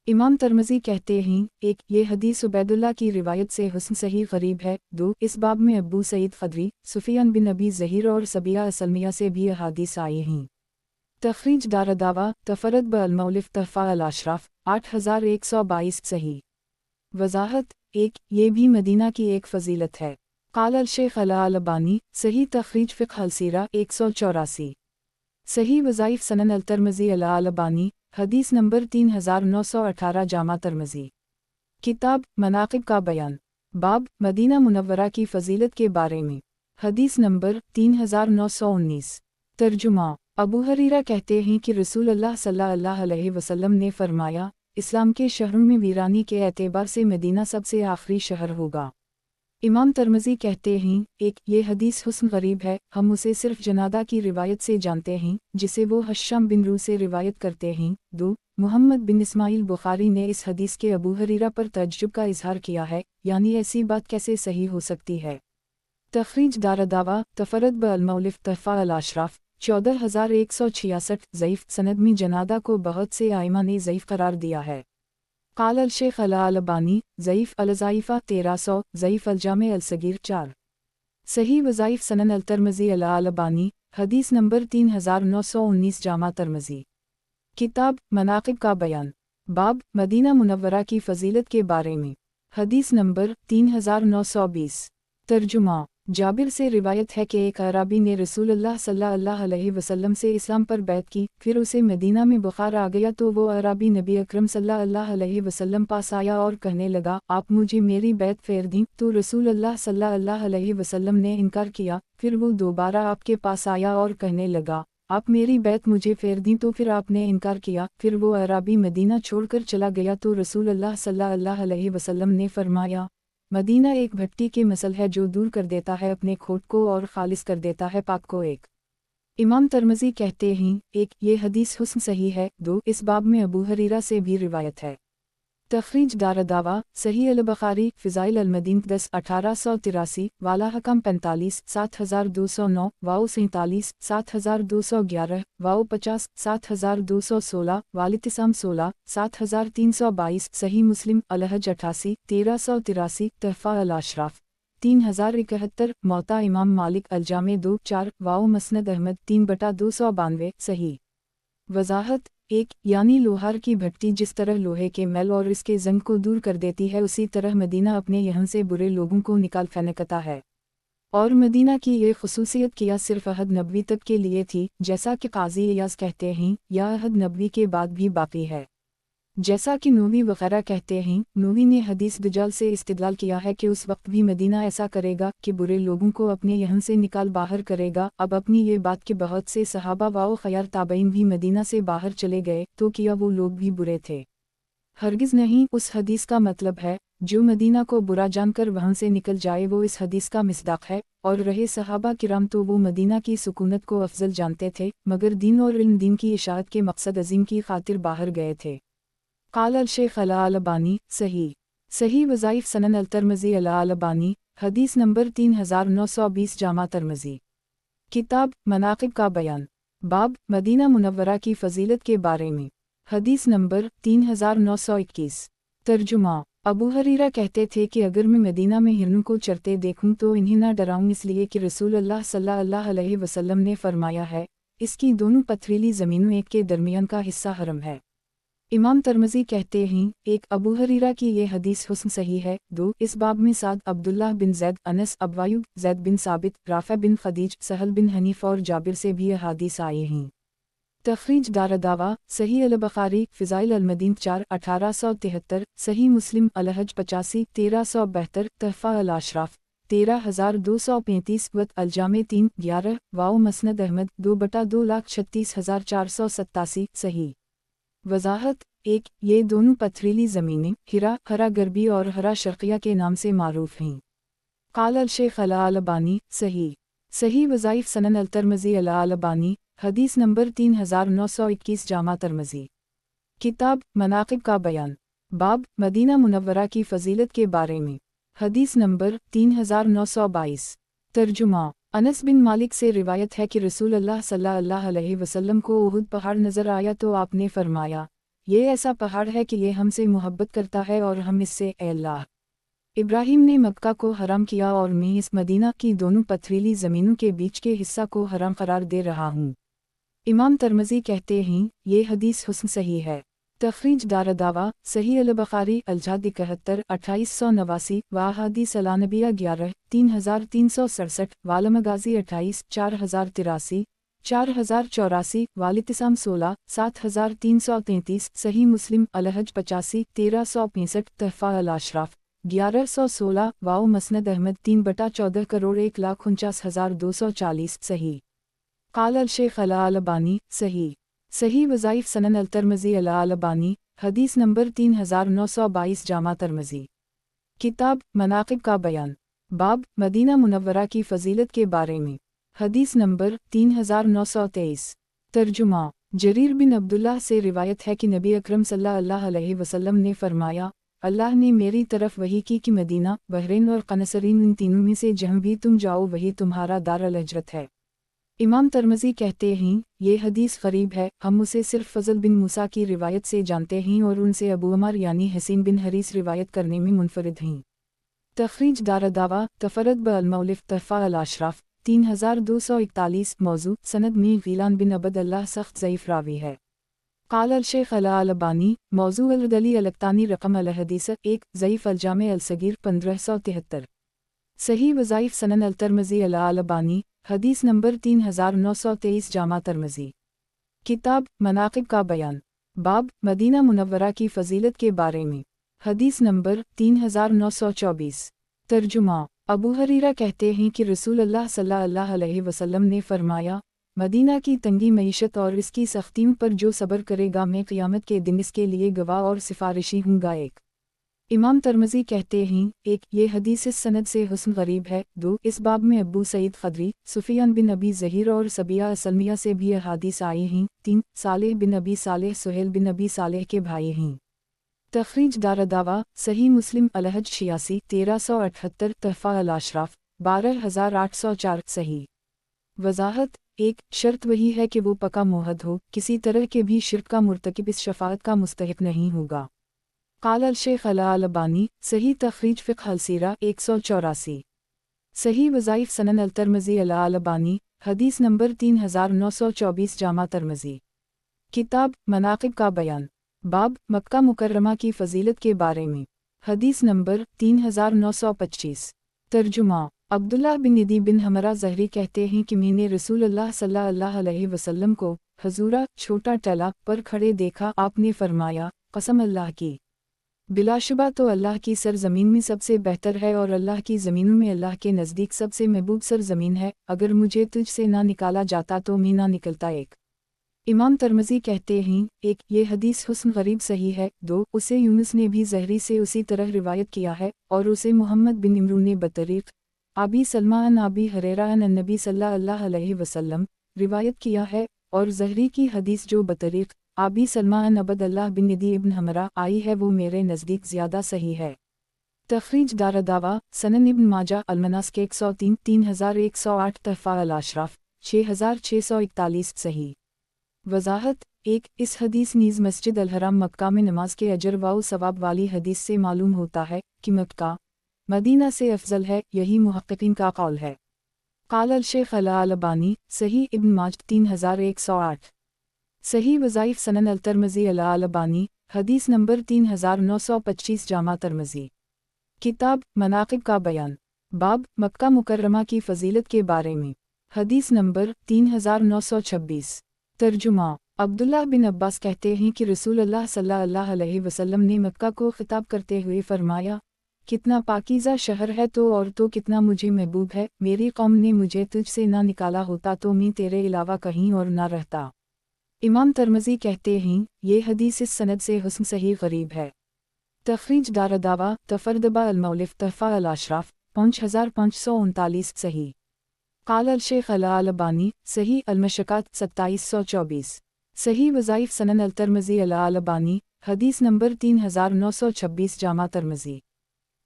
امام ترمذی کہتے ہیں، ایک یہ حدیث عبید اللہ کی روایت سے حسن صحیح غریب ہے۔ دو اس باب میں ابو سعید خدری، سفیان بن ابی ظہیر اور سبیہ اسلمیہ سے بھی احادیث آئی ہیں۔ تخریج دارالدعویٰ تفرد بالمؤلف تحفہ الاشراف 8122 صحیح۔ وضاحت۔ ایک یہ بھی مدینہ کی ایک فضیلت ہے۔ قال الشیخ الالبانی صحیح تخریج فقہ السیرہ 184۔ صحیح وظائف سنن الترمذی الالبانی حدیث نمبر 3918 جامع ترمذی کتاب مناقب کا بیان، باب مدینہ منورہ کی فضیلت کے بارے میں، حدیث نمبر 3919۔ ترجمہ۔ ابو ہریرہ کہتے ہیں کہ رسول اللہ صلی اللہ علیہ وسلم نے فرمایا، اسلام کے شہروں میں ویرانی کے اعتبار سے مدینہ سب سے آخری شہر ہوگا۔ امام ترمذی کہتے ہیں، ایک یہ حدیث حسن غریب ہے، ہم اسے صرف جنادہ کی روایت سے جانتے ہیں جسے وہ ہشام بن روح سے روایت کرتے ہیں۔ دو محمد بن اسماعیل بخاری نے اس حدیث کے ابو ہریرہ پر تعجب کا اظہار کیا ہے، یعنی ایسی بات کیسے صحیح ہو سکتی ہے۔ تخریج دارالدعویٰ تفرد بالمؤلف تحفہ الاشراف 14166 ضعیف سند میں جنادہ کو بہت سے ائمہ نے ضعیف قرار دیا ہے۔ قال الشیخ الالبانی ضعیف الضعیفہ 1300 ضعیف الجامع الصغیر 4۔ صحیح وظائف سنن الترمذی الالبانی حدیث نمبر 3919 جامع ترمذی کتاب مناقب کا بیان، باب مدینہ منورہ کی فضیلت کے بارے میں، حدیث نمبر 3920۔ ترجمہ۔ جابر سے روایت ہے کہ ایک اعرابی نے رسول اللہ صلی اللہ علیہ وسلم سے اسلام پر بیعت کی، پھر اسے مدینہ میں بخار آ گیا تو وہ اعرابی نبی اکرم صلی اللہ علیہ وسلم پاس آیا اور کہنے لگا، آپ مجھے میری بیعت پھیر دیں؟ تو رسول اللہ صلی اللہ علیہ وسلم نے انکار کیا، پھر وہ دوبارہ آپ کے پاس آیا اور کہنے لگا، آپ میری بیعت مجھے پھیر دیں؟ تو پھر آپ نے انکار کیا، پھر وہ اعرابی مدینہ چھوڑ کر چلا گیا تو رسول اللہ صلی اللہ علیہ وسلم نے فرمایا، مدینہ ایک بھٹی کے مثل ہے جو دور کر دیتا ہے اپنے کھوٹ کو اور خالص کر دیتا ہے پاک کو۔ ایک امام ترمذی کہتے ہیں، ایک یہ حدیث حسن صحیح ہے۔ دو اس باب میں ابو ہریرہ سے بھی روایت ہے۔ تخریج دارالدعویٰ صحیح البخاری فضائل المدینہ 10 1883 والا حکم 45 7209 واؤ 47 7211 واؤ 50 7216 والاتسام 16 7322 صحیح مسلم الحج 88 1383 تحفہ الاشراف 3071 موطا امام مالک الجامع 2 4 واؤ مسند احمد 3/292 صحیح۔ وضاحت۔ ایک یعنی لوہار کی بھٹی جس طرح لوہے کے میل اور اس کے زنگ کو دور کر دیتی ہے، اسی طرح مدینہ اپنے یہاں سے برے لوگوں کو نکال پھینکتا ہے۔ اور مدینہ کی یہ خصوصیت کیا صرف عہد نبوی تک کے لیے تھی، جیسا کہ قاضی ایاز کہتے ہیں، یا عہد نبوی کے بعد بھی باقی ہے۔ جیسا کہ نووی وغیرہ کہتے ہیں، نووی نے حدیث دجال سے استدلال کیا ہے کہ اس وقت بھی مدینہ ایسا کرے گا کہ برے لوگوں کو اپنے یہاں سے نکال باہر کرے گا۔ اب اپنی یہ بات کہ بہت سے صحابہ و خیار تابعین بھی مدینہ سے باہر چلے گئے تو کیا وہ لوگ بھی برے تھے؟ ہرگز نہیں۔ اس حدیث کا مطلب ہے جو مدینہ کو برا جان کر وہاں سے نکل جائے وہ اس حدیث کا مصداق ہے، اور رہے صحابہ کرام تو وہ مدینہ کی سکونت کو افضل جانتے تھے، مگر دین اور علم دین کی اشاعت کے مقصد عظیم کی خاطر باہر گئے تھے۔ قال الشیخ الالبانی صحیح وظائف سنن الترمذی الالبانی حدیث نمبر 3920 جامع ترمذی کتاب مناقب کا بیان باب مدینہ منورہ کی فضیلت کے بارے میں حدیث نمبر 3921 ترجمہ ابو ہریرہ کہتے تھے کہ اگر میں مدینہ میں ہرنوں کو چرتے دیکھوں تو انہیں نہ ڈراؤں، اس لیے کہ رسول اللہ صلی اللہ علیہ وسلم نے فرمایا ہے اس کی دونوں پتھریلی زمینوں ایک کے درمیان کا حصہ حرم ہے۔ امام ترمذی کہتے ہیں، ایک ابو ہریرہ کی یہ حدیث حسن صحیح ہے، دو اس باب میں سعد عبداللہ بن زید، انس ابوایوب، زید بن ثابت، رافع بن خدیج، سہل بن حنیف اور جابر سے بھی احادیث آئی ہیں۔ تخریج دارالدعوہ صحیح البخاری فضائل المدین 4 1873، صحیح مسلم الحج 85 1372، تحفہ الاشراف 13235، وط الجامع 3 11، واو مسند احمد 2/2,36,487۔ صحیح وضاحت 1 یہ دونوں پتھریلی زمینیں ہرا غربی اور ہرا شرقیہ کے نام سے معروف ہیں۔ قال الشیخ الالبانی صحیح وظائف سنن الترمذی الالبانی حدیث نمبر 3921 جامع ترمذی کتاب مناقب کا بیان باب مدینہ منورہ کی فضیلت کے بارے میں حدیث نمبر 3922 ترجمہ انس بن مالک سے روایت ہے کہ رسول اللہ صلی اللہ علیہ وسلم کو احد پہاڑ نظر آیا تو آپ نے فرمایا یہ ایسا پہاڑ ہے کہ یہ ہم سے محبت کرتا ہے اور ہم اس سے، اے اللہ ابراہیم نے مکہ کو حرام کیا اور میں اس مدینہ کی دونوں پتھریلی زمینوں کے بیچ کے حصہ کو حرام قرار دے رہا ہوں۔ امام ترمذی کہتے ہیں یہ حدیث حسن صحیح ہے۔ تخریج دارالدعوہ صحیح البخاری الجہاد 71 2889، واحادیث النبیہ 11 3367، والمغازی 28 4083 4084، والاعتصام 16 7333، صحیح مسلم الحج 85 1365، تحفہ الاشراف 1116، واو مسند احمد 3/14 کروڑ 1,49,240۔ صحیح قال الشیخ الالبانی صحیح وظائف سنن الترمذی الالبانی حدیث نمبر 3922 جامع ترمذی کتاب مناقب کا بیان باب مدینہ منورہ کی فضیلت کے بارے میں حدیث نمبر 3923 ترجمہ جریر بن عبداللہ سے روایت ہے کہ نبی اکرم صلی اللہ علیہ وسلم نے فرمایا اللہ نے میری طرف وحی کی کہ مدینہ، بحرین اور قنصرین ان تینوں میں سے جہاں بھی تم جاؤ وہی تمہارا دار الہجرت ہے۔ امام ترمذی کہتے ہیں یہ حدیث غریب ہے، ہم اسے صرف فضل بن موسیٰ کی روایت سے جانتے ہیں اور ان سے ابو عمر یعنی حسین بن حریث روایت کرنے میں منفرد ہیں۔ تخریج دارالدعوہ تفرد بالمؤلف تحفہ الاشراف 3241، موضوع سند میں غیلان بن عبد اللہ سخت ضعیف راوی ہے۔ قال الشیخ الالبانی موضوع الردلی القطانی رقم الحدیث 1 ضعیف الجامع الصغیر 1573۔ صحیح وظائف سنن الترمذی الالبانی حدیث نمبر 3923 جامع ترمذی کتاب مناقب کا بیان باب مدینہ منورہ کی فضیلت کے بارے میں حدیث نمبر 3924 ترجمہ ابو ہریرہ کہتے ہیں کہ رسول اللہ صلی اللہ علیہ وسلم نے فرمایا مدینہ کی تنگی معیشت اور اس کی سختیوں پر جو صبر کرے گا میں قیامت کے دن اس کے لیے گواہ اور سفارشی ہوں گا۔ ایک امام ترمذی کہتے ہیں 1 یہ حدیث اس سند سے حسن غریب ہے۔ 2 اس باب میں ابو سعید خدری، سفیان بن ابی ظہیر اور سبیہ اسلمیہ سے بھی احادیث آئی ہیں۔ 3 صالح بن ابی صالح سہیل بن ابی صالح کے بھائی ہیں۔ تخریج دارالدعوہ صحیح مسلم الحج 86 1378، تحفہ الاشراف 12804۔ صحیح وضاحت 1 شرط وہی ہے کہ وہ پکا موحد ہو، کسی طرح کے بھی شرک کا مرتکب اس شفاعت کا مستحق نہیں ہوگا۔ قال الشیخ الالبانی صحیح تخریج فقہ السیرہ 184۔ صحیح وظائف سنن الترمذی الالبانی حدیث نمبر 3924 جامع ترمذی کتاب مناقب کا بیان باب مکہ مکرمہ کی فضیلت کے بارے میں حدیث نمبر 3925 ترجمہ عبداللہ بن ندی بن حمرہ زہری کہتے ہیں کہ میں نے رسول اللہ صلی اللہ علیہ وسلم کو حضورہ چھوٹا ٹیلہ پر کھڑے دیکھا۔ آپ نے فرمایا قسم اللہ کی، بلاشبہ تو اللہ کی سرزمین میں سب سے بہتر ہے اور اللہ کی زمینوں میں اللہ کے نزدیک سب سے محبوب سرزمین ہے، اگر مجھے تجھ سے نہ نکالا جاتا تو میں نہ نکلتا۔ ایک امام ترمذی کہتے ہیں، ایک یہ حدیث حسن غریب صحیح ہے، دو اسے یونس نے بھی زہری سے اسی طرح روایت کیا ہے اور اسے محمد بن عمرو نے بطریق ابی سلمہ عن ابی ہریرہ عن النبی صلی اللہ علیہ وسلم روایت کیا ہے، اور زہری کی حدیث جو بطریق ابی سلمہ عن عبد اللہ بن ندی ابن حمرہ آئی ہے وہ میرے نزدیک زیادہ صحیح ہے۔ تخریج دارالدعویٰ سنن ابن ماجہ المناسک 103 3108 تحفہ الاشراف 6641 صحیح۔ وضاحت ایک اس حدیث نیز مسجد الحرام مکہ میں نماز کے اجر و ثواب والی حدیث سے معلوم ہوتا ہے کہ مکہ مدینہ سے افضل ہے، یہی محققین کا قول ہے۔ قال الشیخ الالبانی صحیح ابن ماجہ 3108 صحیح وظائف سنن الترمذی الالبانی حدیث نمبر 3925 جامع ترمذی کتاب مناقب کا بیان باب مکہ مکرمہ کی فضیلت کے بارے میں حدیث نمبر 3926 ترجمہ عبداللہ بن عباس کہتے ہیں کہ رسول اللہ صلی اللہ علیہ وسلم نے مکہ کو خطاب کرتے ہوئے فرمایا، کتنا پاکیزہ شہر ہے تو اور تو کتنا مجھے محبوب ہے، میری قوم نے مجھے تجھ سے نہ نکالا ہوتا تو میں تیرے علاوہ کہیں اور نہ رہتا۔ امام ترمذی کہتے ہیں، یہ حدیث اس سند سے حسن صحیح غریب ہے۔ تخریج دارالدعویٰ تفردبہ المولف تحفہ الاشراف 5539 صحیح۔ قال الشیخ الالبانی صحیح المشکات 2724 صحیح وظائف سنن الترمذی الالبانی حدیث نمبر 3926 جامع ترمذی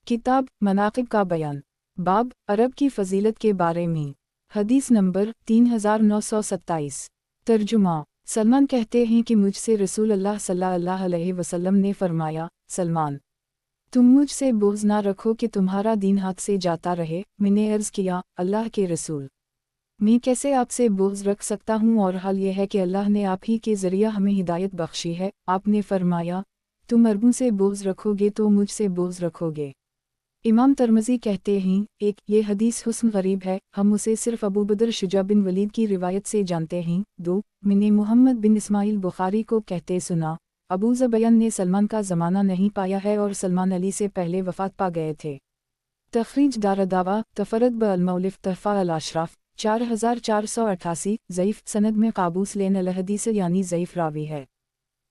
کتاب مناقب کا بیان باب عرب کی فضیلت کے بارے میں حدیث نمبر 3927 ترجمہ سلمان کہتے ہیں کہ مجھ سے رسول اللہ صلی اللہ علیہ وسلم نے فرمایا، سلمان تم مجھ سے بغض نہ رکھو کہ تمہارا دین ہاتھ سے جاتا رہے۔ میں نے عرض کیا، اللہ کے رسول میں کیسے آپ سے بغض رکھ سکتا ہوں، اور حال یہ ہے کہ اللہ نے آپ ہی کے ذریعہ ہمیں ہدایت بخشی ہے۔ آپ نے فرمایا، تم عربوں سے بغض رکھو گے تو مجھ سے بغض رکھو گے۔ امام ترمذی کہتے ہیں، ایک یہ حدیث حسن غریب ہے، ہم اسے صرف ابو بدر شجاع بن ولید کی روایت سے جانتے ہیں۔ دو میں نے محمد بن اسماعیل بخاری کو کہتے سنا، ابو زبیان نے سلمان کا زمانہ نہیں پایا ہے اور سلمان علی سے پہلے وفات پا گئے تھے۔ تخریج دارالدعویٰ تفرد بالمولف تحفہ الاشراف 4488 ضعیف سند میں قابوس لین الحدیث یعنی ضعیف راوی ہے۔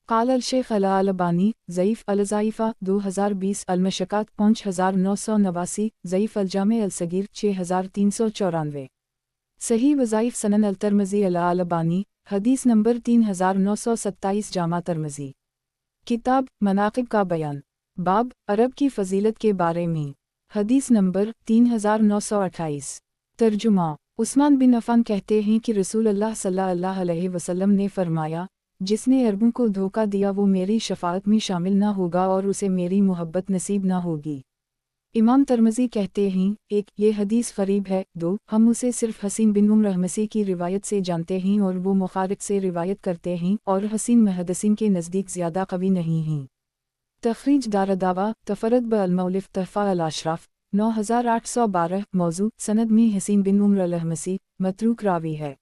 قال الشیخ الالبانی ضعیف الضعیفہ 2020 المشکات 5989 ضعیف الجامع الصغیر 6394 صحیح وظائف سنن الترمذی الالبانی حدیث نمبر 3927 جامع ترمذی کتاب مناقب کا بیان باب عرب کی فضیلت کے بارے میں حدیث نمبر 3928 ترجمہ عثمان بن عفان کہتے ہیں کہ رسول اللہ صلی اللہ علیہ وسلم نے فرمایا، جس نے عربوں کو دھوکہ دیا وہ میری شفاعت میں شامل نہ ہوگا اور اسے میری محبت نصیب نہ ہوگی۔ امام ترمذی کہتے ہیں، ایک یہ حدیث غریب ہے، دو ہم اسے صرف حسین بن عمر رحمسی کی روایت سے جانتے ہیں اور وہ مخارق سے روایت کرتے ہیں اور حسین محدثین کے نزدیک زیادہ قوی نہیں ہیں۔ تخریج دارالدعویٰ تفرد بالمولف تحفہ الاشراف 9812 موضوع سند میں حسین بن عمر الحمسی متروک راوی ہے۔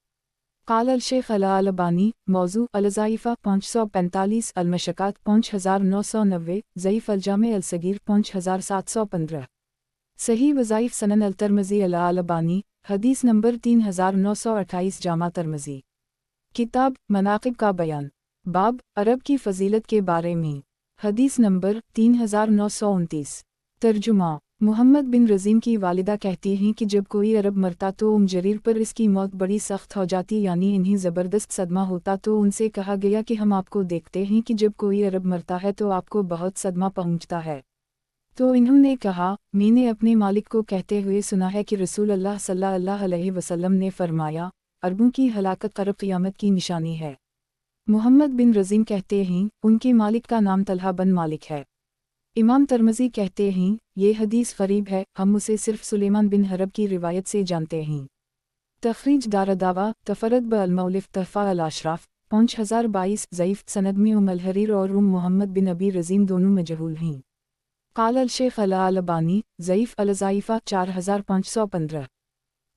قال الشیخ الالبانی موضوع الضعیفہ 545 المشکات 5990 ضعیف الجامع الصغیر 5715 صحیح وظائف سنن الترمذی الالبانی حدیث نمبر 3928 جامع ترمذی کتاب مناقب کا بیان باب عرب کی فضیلت کے بارے میں حدیث نمبر 3929 ترجمہ محمد بن رزیم کی والدہ کہتی ہیں کہ جب کوئی عرب مرتا تو جریر پر اس کی موت بڑی سخت ہو جاتی، یعنی انہیں زبردست صدمہ ہوتا، تو ان سے کہا گیا کہ ہم آپ کو دیکھتے ہیں کہ جب کوئی عرب مرتا ہے تو آپ کو بہت صدمہ پہنچتا ہے۔ تو انہوں نے کہا، میں نے اپنے مالک کو کہتے ہوئے سنا ہے کہ رسول اللہ صلی اللہ علیہ وسلم نے فرمایا، عربوں کی ہلاکت قرب قیامت کی نشانی ہے۔ محمد بن رزیم کہتے ہیں، ان کے مالک کا نام طلحہ بن مالک ہے۔ امام ترمذی کہتے ہیں، یہ حدیث غریب ہے، ہم اسے صرف سلیمان بن حرب کی روایت سے جانتے ہیں۔ تخریج دارالدعویٰ تفرد بالمولف تحفہ الاشراف 5022 ضعیف سند میں الحریر اور محمد بن ابی رزیم دونوں مجہول ہیں۔ قال الشیخ الالبانی ضعیف الضعیفہ 4515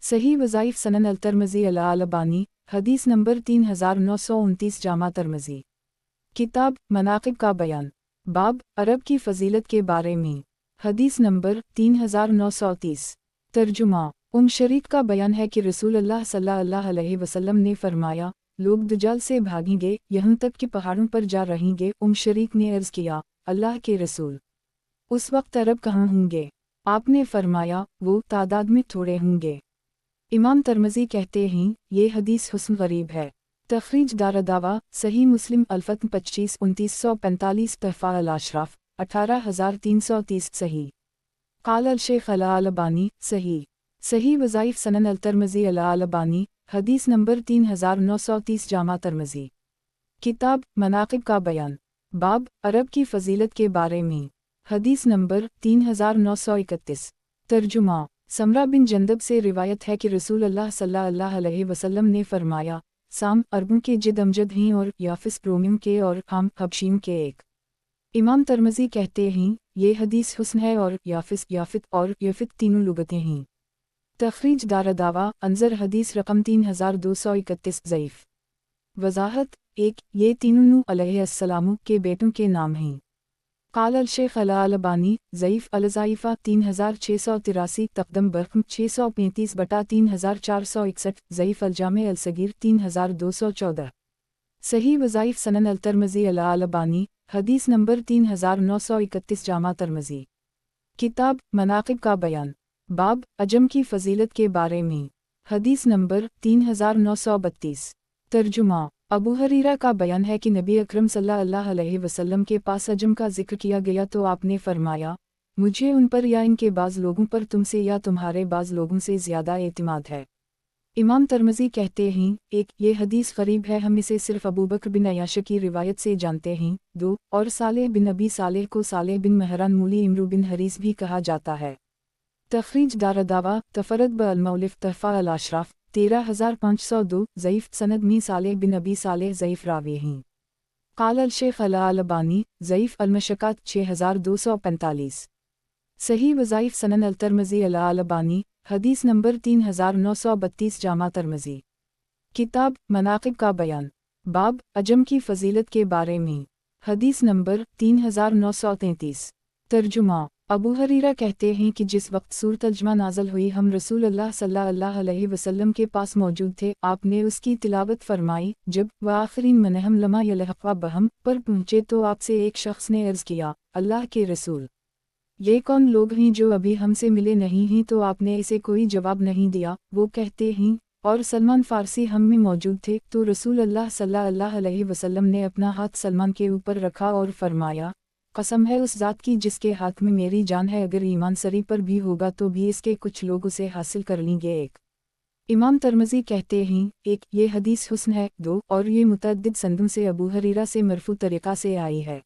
صحیح وظائف سنن الترمذی الالبانی حدیث نمبر 3929 جامع ترمذی کتاب مناقب کا بیان बाब अरब की फ़जीलत के बारे में। हदीस नंबर 3930। तर्जुमा। शरीक का बयान है कि रसूल अल्लाह सल्लल्लाहु अलैहि वसल्लम ने फरमाया, लोग दज्जाल से भागेंगे यहाँ तक कि पहाड़ों पर जा रहेंगे। शरीक ने अर्ज़ किया, अल्लाह के रसूल, उस वक्त अरब कहाँ होंगे? आपने फरमाया, वो तादाद में थोड़े होंगे। इमाम तिर्मिज़ी कहते हैं, ये हदीस हुस्न गरीब है। तखरीज दारदावा, सही मुस्लिम अल्फत्न 25-2945 तहफ़ा अल-अशराफ 18330 सही। क़ाल अल-शेख अल-अलबानी सही। सही वज़ाइफ सनन अल-तिर्मिज़ी अल-अलबानी हदीस नंबर 3930 जामा तिर्मिज़ी। किताब मनाक़िब का बयान। बाब अरब की फ़जीलत के बारे में। हदीस नंबर 3931। तर्जुमा। समरा बिन जंदब से रिवायत है कि रसूल अल्लाह सल्लल्लाहु अलैहि वसल्लम ने फरमाया, साम अरबों के जिद अमजद हैं और याफिस रोमियों के और हम हबशियों के एक। इमाम तिर्मिज़ी कहते हैं, ये हदीस हुस्न है और याफित और यफित तीनों लुगतें हैं। तखरीज दारदावा अंजर हदीस रकम 3231 ज़ईफ़। वज़ाहत 1 ये तीनों नूह अलैहिस्सलाम के बेटों के नाम हैं। क़ाल अल-शेख अल-अलबानी ज़ईफ़ अल-ज़ाइफ़ा 3683 तक़दम बरक़म 635/3461 ज़ईफ़ अल-जामे अल-सगीर 3214। सही वज़ाइफ़ सनन अल-तिर्मिज़ी अल-अलबानी हदीस नंबर 3931 जामा तिर्मिज़ी। किताब मनाक़िब का बयान। बाब अजम की फ़जीलत के बारे में। हदीस नंबर 3932। तर्जुमा। अबू हरीरा का बयान है कि नबी अकरम सल्लल्लाहु अलैहि वसल्लम के पास अजम का जिक्र किया गया तो आपने फरमाया, मुझे उन पर या इनके बाज़ लोगों पर तुमसे या तुम्हारे बाज़ लोगों से ज़्यादा एतिमाद है। इमाम तिर्मिज़ी कहते हैं, 1 ये हदीस ग़रीब है, हम इसे सिर्फ़ अबू बकर बिन अय्याश की रिवायत से जानते हैं। 2 और सालेह बिन अबी सालेह को सालेह बिन महरान मूली इमरू बिन हरीस भी कहा जाता है। तखरीज दारदावा तफरद ब अल-मौलिफ तहफ़ा अल-अशराफ 13502 ज़ईफ़ सनद मी सालेह बिन अबी सालेह ज़ईफ़ रावी हैं। क़ाल अल-शेख अल-अलबानी ज़ईफ़ अल-मशकात 6245। सही वज़ाइफ़ सनन अल-तिर्मिज़ी अल-अलबानी हदीस नंबर 3932 जामा तिर्मिज़ी। किताब मनाक़िब का बयान। बाब अजम की फ़जीलत के बारे में। हदीस नंबर 3933। तर्जुमा। अबू हरीरा कहते हैं कि जिस वक्त सूरत अल-जमा नाज़िल हुई हम रसूल अल्लाह सल्लल्लाहु अलैहि वसल्लम के पास मौजूद थे। आपने उसकी तिलावत फरमाई। जब व आखिरीन मनहम लमा यलहक़ा बहम पर पहुँचे तो आपसे एक शख्स ने अर्ज़ किया, अल्लाह के रसूल, ये कौन लोग हैं जो अभी हमसे मिले नहीं हैं? तो आपने इसे कोई जवाब नहीं दिया। वो कहते हैं, और सलमान फ़ारसी हम में मौजूद थे। तो रसूल अल्लाह सल्लल्लाहु अलैहि वसल्लम ने अपना हाथ सलमान के ऊपर रखा और फरमाया, कसम है उस ज़ात की जिसके हाथ में मेरी जान है, अगर ईमान सरी पर भी होगा तो भी इसके कुछ लोग उसे हासिल कर लेंगे। 1 इमाम तिर्मिज़ी कहते हैं, 1 ये हदीस हुस्न है। 2 और ये मुतअद्दिद संदों से अबू हरीरा से मरफू तरीक़ा से आई है।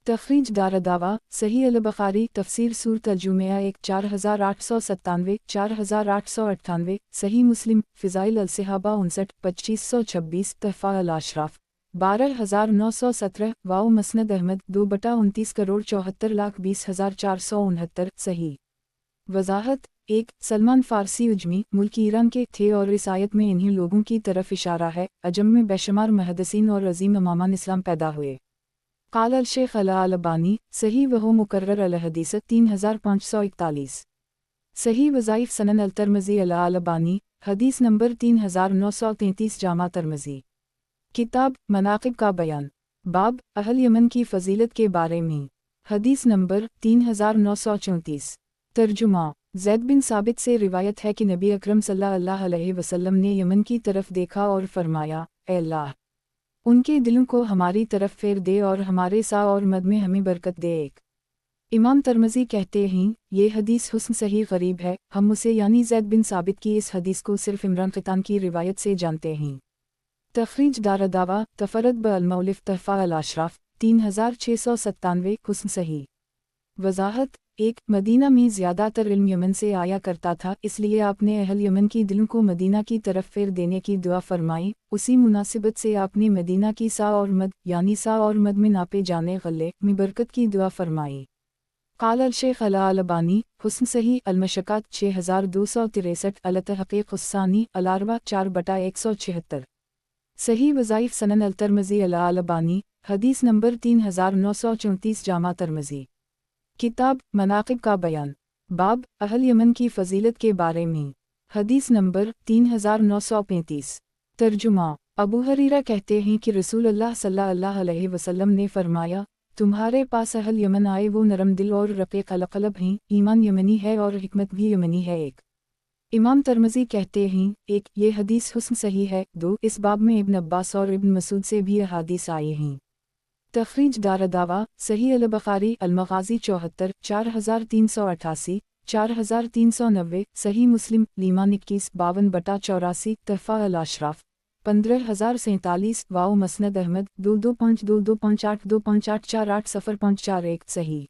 तखरीज दारदावा सही अल-बुखारी तफसीर सूरत अल-जुमिया 1 4897 4898 सही मुस्लिम फ़िज़ाइल अल-सहाबा 59 2526 तहफ़ा अल-अशराफ 12917 वाओ मसनद अहमद 2/29,74,20,469 सही। वज़ाहत 1 सलमान फ़ारसी उजमी मुल्क ईरान के थे और इस आयत में इन्हीं लोगों की तरफ इशारा है। अजम में बेशुमार मुहद्दिसीन और अज़ीम इमामान इस्लाम पैदा हुए। क़ाल अल-शेख अल-अलबानी सही वह मुकर्रर अल-हदीस 3541। सही वज़ाइफ़ सनन अल-तिर्मिज़ी अल-अलबानी हदीस नंबर 3933 जामा तिर्मिज़ी। किताब मनाक़िब का बयान। बाब अहल यमन की फ़जीलत के बारे में। हदीस नंबर 3934। तर्जुमा। ज़ैद बिन साबित से रिवायत है कि नबी अकरम सल्लल्लाहु अलैहि वसल्लम ने यमन की तरफ देखा और फरमाया, ऐ अल्लाह, उनके दिलों को हमारी तरफ फेर दे और हमारे सा और मद में हमें बरकत दे। 1 इमाम तिर्मिज़ी कहते हैं, ये हदीस हुस्न सही गरीब है, हम उसे यानी ज़ैद बिन साबित की इस हदीस को सिर्फ़ इमरान क़ितान की रिवायत से जानते हैं। तखरीज दारदावा तफरद ब अल-मौलिफ तहफ़ा अल-अशराफ 3697 हुस्न सही। वज़ाहत 1 मदीना में ज़्यादातर इल्म यमन से आया करता था, इसलिए आपने अहल यमन की दिलों को मदीना की तरफ फेर देने की दुआ फरमाई। उसी मुनासिबत से आपने मदीना की सा और मद यानी सा और मद में नापे जाने गल्ले में बरकत की दुआ फरमाई। क़ाल अल-शेख अल-अलबानी हुस्न सही अल-मशकात 6263 अल-तहक़ीक़ उस्सानी अल-अर्बा 4/176। सही वज़ाइफ़ सनन अल-तिर्मिज़ी अल-अलबानी حدیث نمبر 3934 جامع ترمذی۔ کتاب مناقب کا بیان، باب اہل یمن کی فضیلت کے بارے میں۔ حدیث نمبر 3935۔ ترجمہ۔ ابو ہریرہ کہتے ہیں کہ رسول اللہ صلی اللہ علیہ وسلم نے فرمایا، تمہارے پاس اہل یمن آئے وہ نرم دل اور رقیق القلب ہیں، ایمان یمنی ہے اور حکمت بھی یمنی ہے۔ ایک امام ترمذی کہتے ہیں، ایک یہ حدیث حسن صحیح ہے، دو اس باب میں ابن عباس اور ابن مسعود سے بھی احادیث آئے ہیں۔ تخریج دارالدعوہ، صحیح البخاری المغازی 74 4388 4390، صحیح مسلم لیمان 21 52/84، تحفہ الاشراف 15047، واو مسند احمد 22.22.8 صحیح۔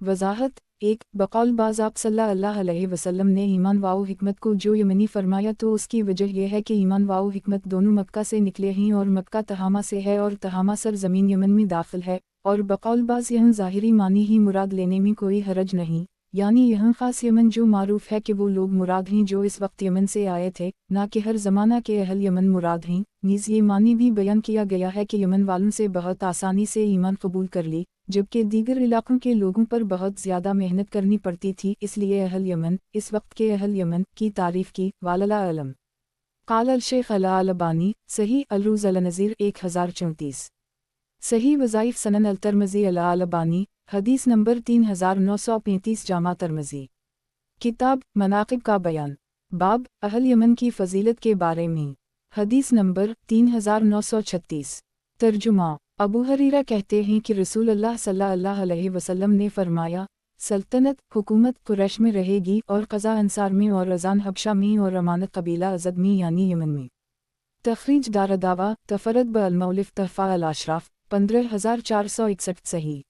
وضاحت، ایک بقول بعض آپ صلی اللہ علیہ وسلم نے ایمان واو حکمت کو جو یمنی فرمایا تو اس کی وجہ یہ ہے کہ ایمان واو حکمت دونوں مکہ سے نکلے ہیں اور مکہ تہامہ سے ہے اور تہامہ سرزمین یمن میں داخل ہے، اور بقول بعض یہاں ظاہری معنی ہی مراد لینے میں کوئی حرج نہیں، یعنی یہاں خاص یمن جو معروف ہے کہ وہ لوگ مراد ہیں جو اس وقت یمن سے آئے تھے، نہ کہ ہر زمانہ کے اہل یمن مراد ہیں۔ نیز یہ معنی بھی بیان کیا گیا ہے کہ یمن والوں سے بہت آسانی سے ایمان قبول کر لی، جبکہ دیگر علاقوں کے لوگوں پر بہت زیادہ محنت کرنی پڑتی تھی، اس لیے اہل یمن، اس وقت کے اہل یمن کی تعریف کی۔ واللہ اعلم۔ قال الشیخ الالبانی، صحیح الروز النظیر 1034۔ صحیح وظائف سنن الترمذی الالبانی، حدیث نمبر 3935 جامع ترمذی۔ کتاب مناقب کا بیان، باب اہل یمن کی فضیلت کے بارے میں۔ حدیث نمبر 3936۔ ترجمہ۔ ابو ہریرہ کہتے ہیں کہ رسول اللہ صلی اللہ علیہ وسلم نے فرمایا، سلطنت حکومت قریش میں رہے گی اور قضاء انصار میں اور اذان حبشہ میں اور امانت قبیلہ ازد میں یعنی یمن میں۔ تخریج دارالدعوہ، تفرد بالمؤلف تحفہ الاشراف 15461 صحیح۔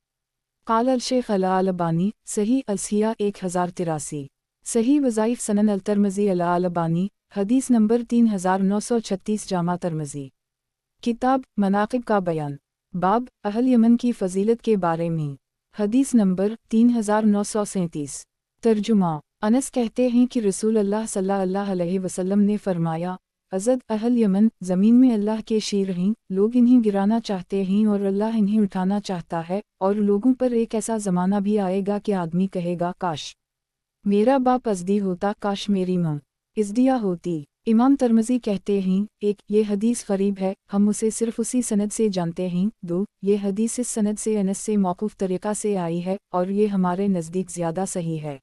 قال الشیخ الالبانی، صحیح الصحیح 1083۔ صحیح وظائف سنن الترمذی الالبانی، حدیث نمبر 3936 جامع ترمذی۔ کتاب مناقب کا بیان، باب اہل یمن کی فضیلت کے بارے میں۔ حدیث نمبر 3937۔ ترجمہ۔ انس کہتے ہیں کہ رسول اللہ صلی اللہ علیہ وسلم نے فرمایا، ازد اہل یمن زمین میں اللہ کے شیر ہیں، لوگ انہیں گرانا چاہتے ہیں اور اللہ انہیں اٹھانا چاہتا ہے، اور لوگوں پر ایک ایسا زمانہ بھی آئے گا کہ آدمی کہے گا کاش میرا باپ ازدی ہوتا، کاش میری ماں ازدیہ ہوتی۔ امام ترمذی کہتے ہیں، ایک یہ حدیث غریب ہے، ہم اسے صرف اسی سند سے جانتے ہیں، دو یہ حدیث اس سند سے انس سے موقوف طریقہ سے آئی ہے اور یہ ہمارے نزدیک زیادہ صحیح ہے۔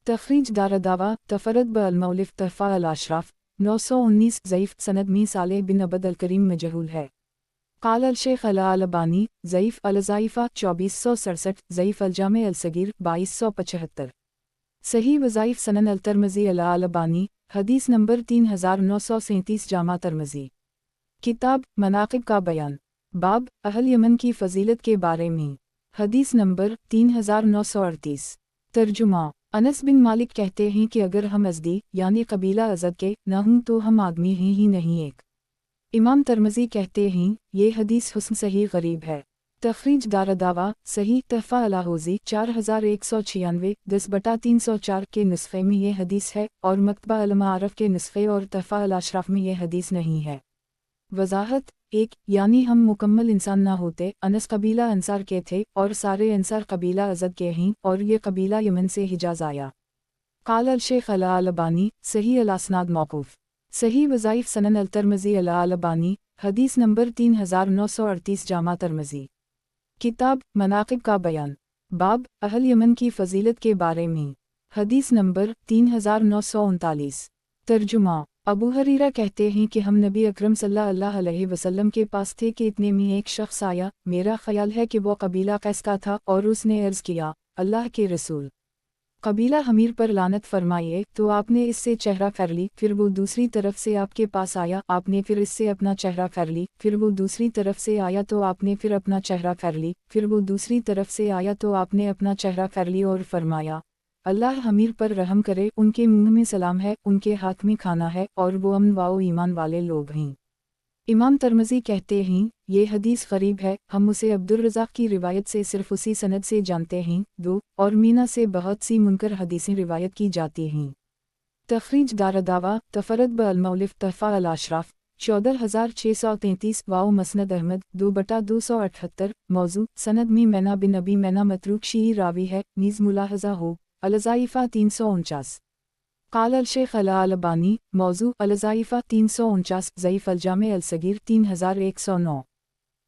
تخریج دارالدعوہ، تفرد بالمؤلف تحفہ الاشراف 919 ضعیف، سند میں صالح بن عبد الکریم مجہول ہے۔ قال الشیخ الالبانی، ضعیف الضعیفہ 2467، ضعیف الجامع الصغیر 2275۔ صحیح وظائف سنن الترمذی الالبانی، حدیث نمبر 3937 جامع ترمذی۔ کتاب مناقب کا بیان، باب اہل یمن کی فضیلت کے بارے میں۔ حدیث نمبر 3938۔ ترجمہ۔ انس بن مالک کہتے ہیں کہ اگر ہم ازدی یعنی قبیلہ ازد کے نہ ہوں تو ہم آدمی ہیں ہی نہیں۔ ایک امام ترمذی کہتے ہیں، یہ حدیث حسن صحیح غریب ہے۔ تخریج دارالدعوہ، صحیح تحفہ الحوزی 4196 10/304 کے نسخے میں یہ حدیث ہے اور مکتبہ المعارف کے نسخے اور تحفہ الاشراف میں یہ حدیث نہیں ہے۔ وضاحت، ایک یعنی ہم مکمل انسان نہ ہوتے، انس قبیلہ انصار کے تھے اور سارے انصار قبیلہ ازد کے ہیں اور یہ قبیلہ یمن سے حجاز آیا۔ قال الشیخ الالبانی، صحیح الاسناد موقوف۔ صحیح وظائف سنن الترمذی الالبانی، حدیث نمبر 3938 جامع ترمذی۔ کتاب مناقب کا بیان، باب اہل یمن کی فضیلت کے بارے میں۔ حدیث نمبر 3939۔ ترجمہ۔ ابو ہریرہ کہتے ہیں کہ ہم نبی اکرم صلی اللہ علیہ وسلم کے پاس تھے کہ اتنے میں ایک شخص آیا، میرا خیال ہے کہ وہ قبیلہ قیس کا تھا، اور اس نے عرض کیا، اللہ کے رسول، قبیلہ حمیر پر لعنت فرمائیے، تو آپ نے اس سے چہرہ پھیر لی، پھر وہ دوسری طرف سے آپ کے پاس آیا، آپ نے پھر اس سے اپنا چہرہ پھیر لی، پھر وہ دوسری طرف سے آیا تو آپ نے پھر اپنا چہرہ پھیر لی، پھر وہ دوسری طرف سے آیا تو آپ نے اپنا چہرہ پھیر لی اور فرمایا، اللہ حمیر پر رحم کرے، ان کے منہ میں سلام ہے، ان کے ہاتھ میں کھانا ہے، اور وہ امن و ایمان والے لوگ ہیں۔ امام ترمذی کہتے ہیں، یہ حدیث غریب ہے، ہم اسے عبدالرزاق کی روایت سے صرف اسی سند سے جانتے ہیں، دو اور مینا سے بہت سی منکر حدیثیں روایت کی جاتی ہیں۔ تخریج دارالدعوہ، تفرد بالمؤلف تحفہ الاشراف 14633 वाओ मसनद अहमद 2/278 मौजू सनद में मैना बिन अबी मैना मतरूक शी रावी है नीज़ मुलाहज़ा हो अलज़ाइफ़ा 349 क़ाल अल-शेख अल-अलबानी मौजू अलज़ाइफ़ा 349 ज़ईफ़ अल-जामे अल-सगीर 3109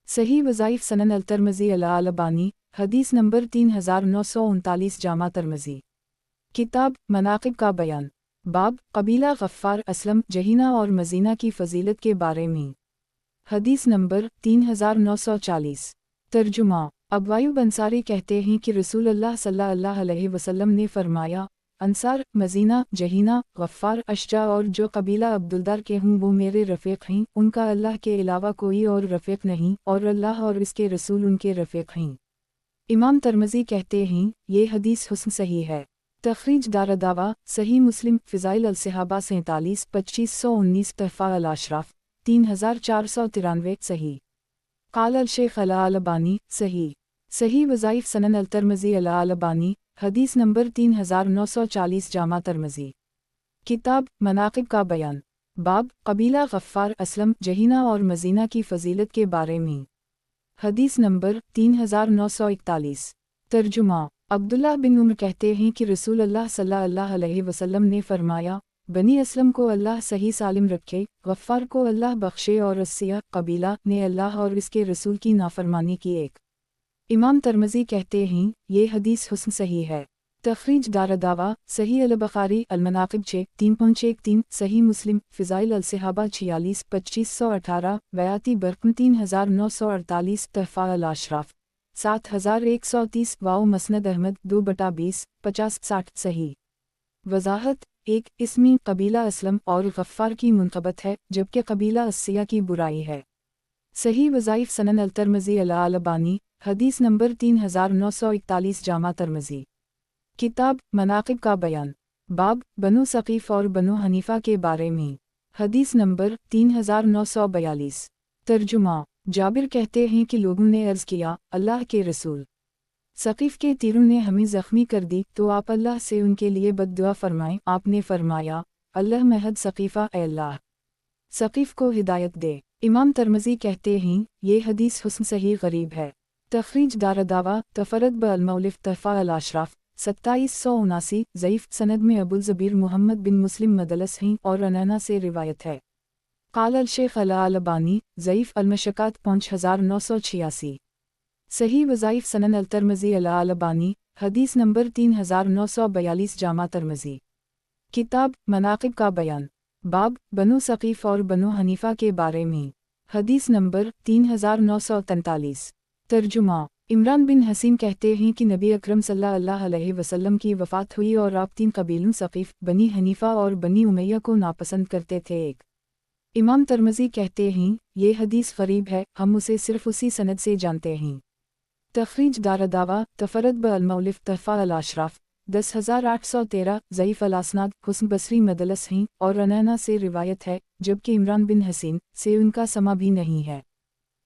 सही वज़ाइफ़ सनन अल-तिरमिज़ी अल-अलबानी हदीस नंबर 3939 जामा तिरमिज़ी किताब मनाक़िब का बयान बाब कबीला गफ़्फ़ार असलम जहीना और मज़ीना की फ़जीलत के बारे में हदीस नंबर 3940 तर्जुमा अबवायूब अंसारी कहते हैं कि रसूल अल्लाह सल्लल्लाहु अलैहि वसल्लम ने फरमाया अंसार मज़ीना जहीना गफ़्फ़ार अशजा और जो कबीला अब्दुलदार के हों वो मेरे रफ़ीक़ हैं उनका अल्लाह के अलावा कोई और रफ़ीक़ नहीं और अल्लाह और इसके रसूल उनके रफ़ीक़ हैं। इमाम तिरमिज़ी कहते हैं ये हदीस हुस्न सही है। तख़रीज दारदावा सही मुस्लिम फ़िज़ाइल अल-सहाबा 47 2519 तहफ़ा अल-अशराफ़ 3493 सही क़ाल अल-शेख अल-अलबानी सही सही वज़ाइफ़ सनन अल-तिरमिज़ी अल-अलबानी हदीस नंबर 3940 जामा तिरमिज़ी किताब मनाक़िब का बयान बाब कबीला गफ़्फ़ार असलम जहीना और मज़ीना की फ़जीलत के बारे में हदीस नंबर 3941 तर्जुमा अब्दुल्लाह बिन उमर कहते हैं कि रसूल अल्लाह सल्लल्लाहु अलैहि वसल्लम ने फरमाया बनी असलम को अल्लाह सही सालिम रखे गफ़्फ़ार को अल्लाह बख्शे और अस्सिया कबीला ने अल्लाह और इसके रसूल की नाफरमानी की। एक इमाम तिरमिज़ी कहते हैं ये हदीस हुस्न सही है। तख़रीज दारदावा सही अल-बुख़ारी अल-मनाक़िब 3.13 सही मुस्लिम फ़िज़ाइल अल-सहाबा 46 2518 वयाती बरक़म 3948 तहफ़ा अल-अशराफ़ 7130 वाओ मसनद अहमद 2/20 50-60 सही वज़ाहत 1 इसमें कबीला असलम और गफ़्फ़ार की मुनक़बत है जबकि कबीला अस्सिया की बुराई है। सही वज़ाइफ़ सनन अल-तिरमिज़ी अल-अलबानी हदीस नंबर 3941 जामा तिरमिज़ी किताब मनाक़िब का बयान बाब बनु सक़ीफ़ और बनु हनीफ़ा के बारे में हदीस नंबर 3942 तर्जुमा जाबिर कहते हैं कि लोगों ने अर्ज़ किया अल्लाह के रसूल सक़ीफ़ के तीरों ने हमें ज़ख्मी कर दी तो आप अल्लाह से उनके लिए बद्दुआ फरमाएं। आपने फरमाया अल्लाह महद सक़ीफ़ा ए अल्लाह सक़ीफ़ को हिदायत दे। इमाम तिरमिज़ी कहते हैं ये हदीस हुस्न सही गरीब है। तख़रीज दारदावा तफ़रद ब अल-मौलिफ़ तहफ़ा अल-अशराफ़ 2779 ज़ईफ़ सनद में अबुल ज़बीर मुहम्मद बिन मुस्लिम मदलस हैं और अनना से रिवायत है। क़ाल अल-शेख अल-अलबानी ज़ईफ़ अल-मशकात 5986 सही वज़ाइफ़ सनन अल-तिरमिज़ी अल-अलबानी हदीस नंबर 3942 जामा तिरमिज़ी किताब मनाक़िब का बयान बाब बनु सक़ीफ़ और बनु हनीफ़ा के बारे में हदीस नंबर 3943 तर्जुमा इमरान बिन हसीन कहते हैं कि नबी अकरम सल्लल्लाहु अलैहि वसल्लम की वफ़ात हुई और आप 3 कबीलों सक़ीफ़ बनी हनीफ़ा और बनी उमैया को नापसंद करते थे। एक इमाम तिरमिज़ी कहते हैं ये हदीस ग़रीब है हम उसे सिर्फ़ उसी सनद से जानते हैं। तख़रीज दारदावा तफ़रद ब अल-मौलिफ़ तहफ़ा अल-अशराफ़ 10813 ज़ईफ़ अल-असनाद हुस्न बसरी मदलस हैं और अनना से रिवायत है जबकि इमरान बिन हसीन से उनका समा भी नहीं है।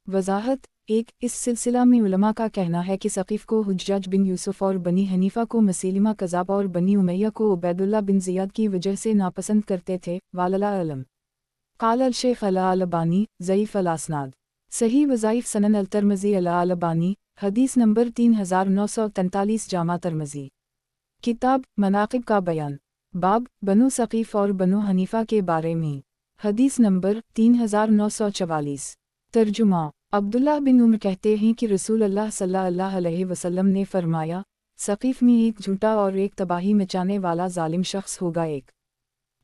वज़ाहत 1 इस सिलसिला में उलमा का कहना है कि सक़ीफ़ को हुज्जाज बिन यूसुफ़ और बनी हनीफ़ा को मसीलिमा कज़ाब और बनी उमैया को उबैदुल्लाह बिन ज़ियाद की वजह से नापसंद करते थे। वालल्लाहु अलम। क़ाल अल-शेख अल-अलबानी ज़ईफ़ अल-असनाद सही वज़ाइफ़ सनन अल-तिरमिज़ी अल-अलबानी हदीस नंबर 3943 जामा तिरमिज़ी किताब मनाक़िब का बयान बाब बनु सक़ीफ़ और बनु हनीफ़ा के बारे में हदीस नंबर 3944 तर्जुमा अब्दुल्लाह बिन उमर कहते हैं कि रसूल अल्लाह सल्लल्लाहु अलैहि वसल्लम ने फरमाया सक़ीफ़ में एक झूठा और एक तबाही मचाने वाला ज़ालिम शख्स होगा। एक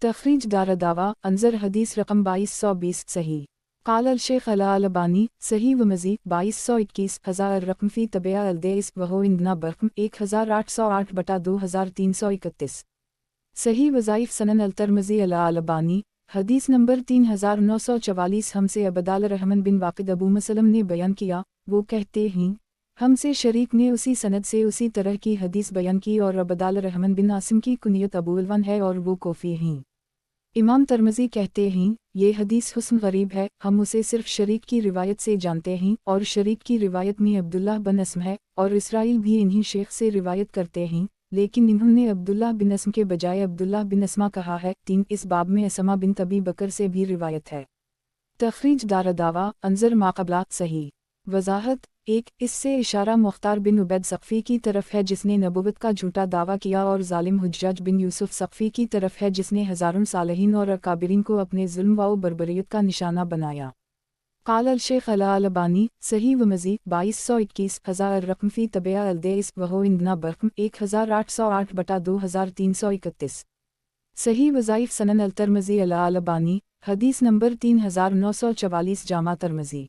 तख़रीज दारदावा अंज़र हदीस रकम 2220 सही क़ाल अल-शेख अल-अलबानी सही व मज़ीद 2221 हज़ार रकम फ़ी तबिया अल-देस वहो इंदना बरक़म 1808/2331 सही वज़ाइफ़ सनन अल-तिरमिज़ी अल-अलबानी हदीस नंबर 3944 हमसे अबदाल रहमान बिन वाक़िद अबू मसलम ने बयान किया वो कहते हैं हमसे शरीक ने उसी सनद से उसी तरह की हदीस बयान की और अबदाल रहमान बिन आसिम की कुनियत अबू अलवन है और वो कोफ़ी हैं। इमाम तिरमिज़ी कहते हैं ये हदीस हुस्न गरीब है हम उसे सिर्फ शरीक की रिवायत से जानते हैं और शरीक की रिवायत में अब्दुल्लाह बिन अस्म है और इसराइल भी इन्हीं शेख से रिवायत करते हैं लेकिन इन्होंने अब्दुल्लाह बिन अस्म के बजाय अब्दुल्लाह बिन अस्मा कहा है। 3 इस बाब में असमा बिन तबी बकर से भी रिवायत है। तखरीज दारदावा अंजर माक़बला सही। वजाहत 1 इससे इशारा मुख्तार बिन उबैद सक़फ़ी की तरफ है जिसने नबुवत का झूठा दावा किया, और ज़ालिम हुज्जाज बिन यूसुफ सक़फ़ी की तरफ है जिसने हज़ारों सालहीन और अकाबिरीन को अपने ज़ुल्म व बर्बरियत का निशाना बनाया। क़ाल अल-शेख अल-अलबानी सही व मज़ीद 2221 हज़ार रक़म फ़ी तबिया अल-देस वहो इंदना बरक़म 1808/2331 सही वज़ाइफ सनन अल-तिरमिज़ी अल-अलबानी हदीस नंबर 3944 जामा तिरमिज़ी।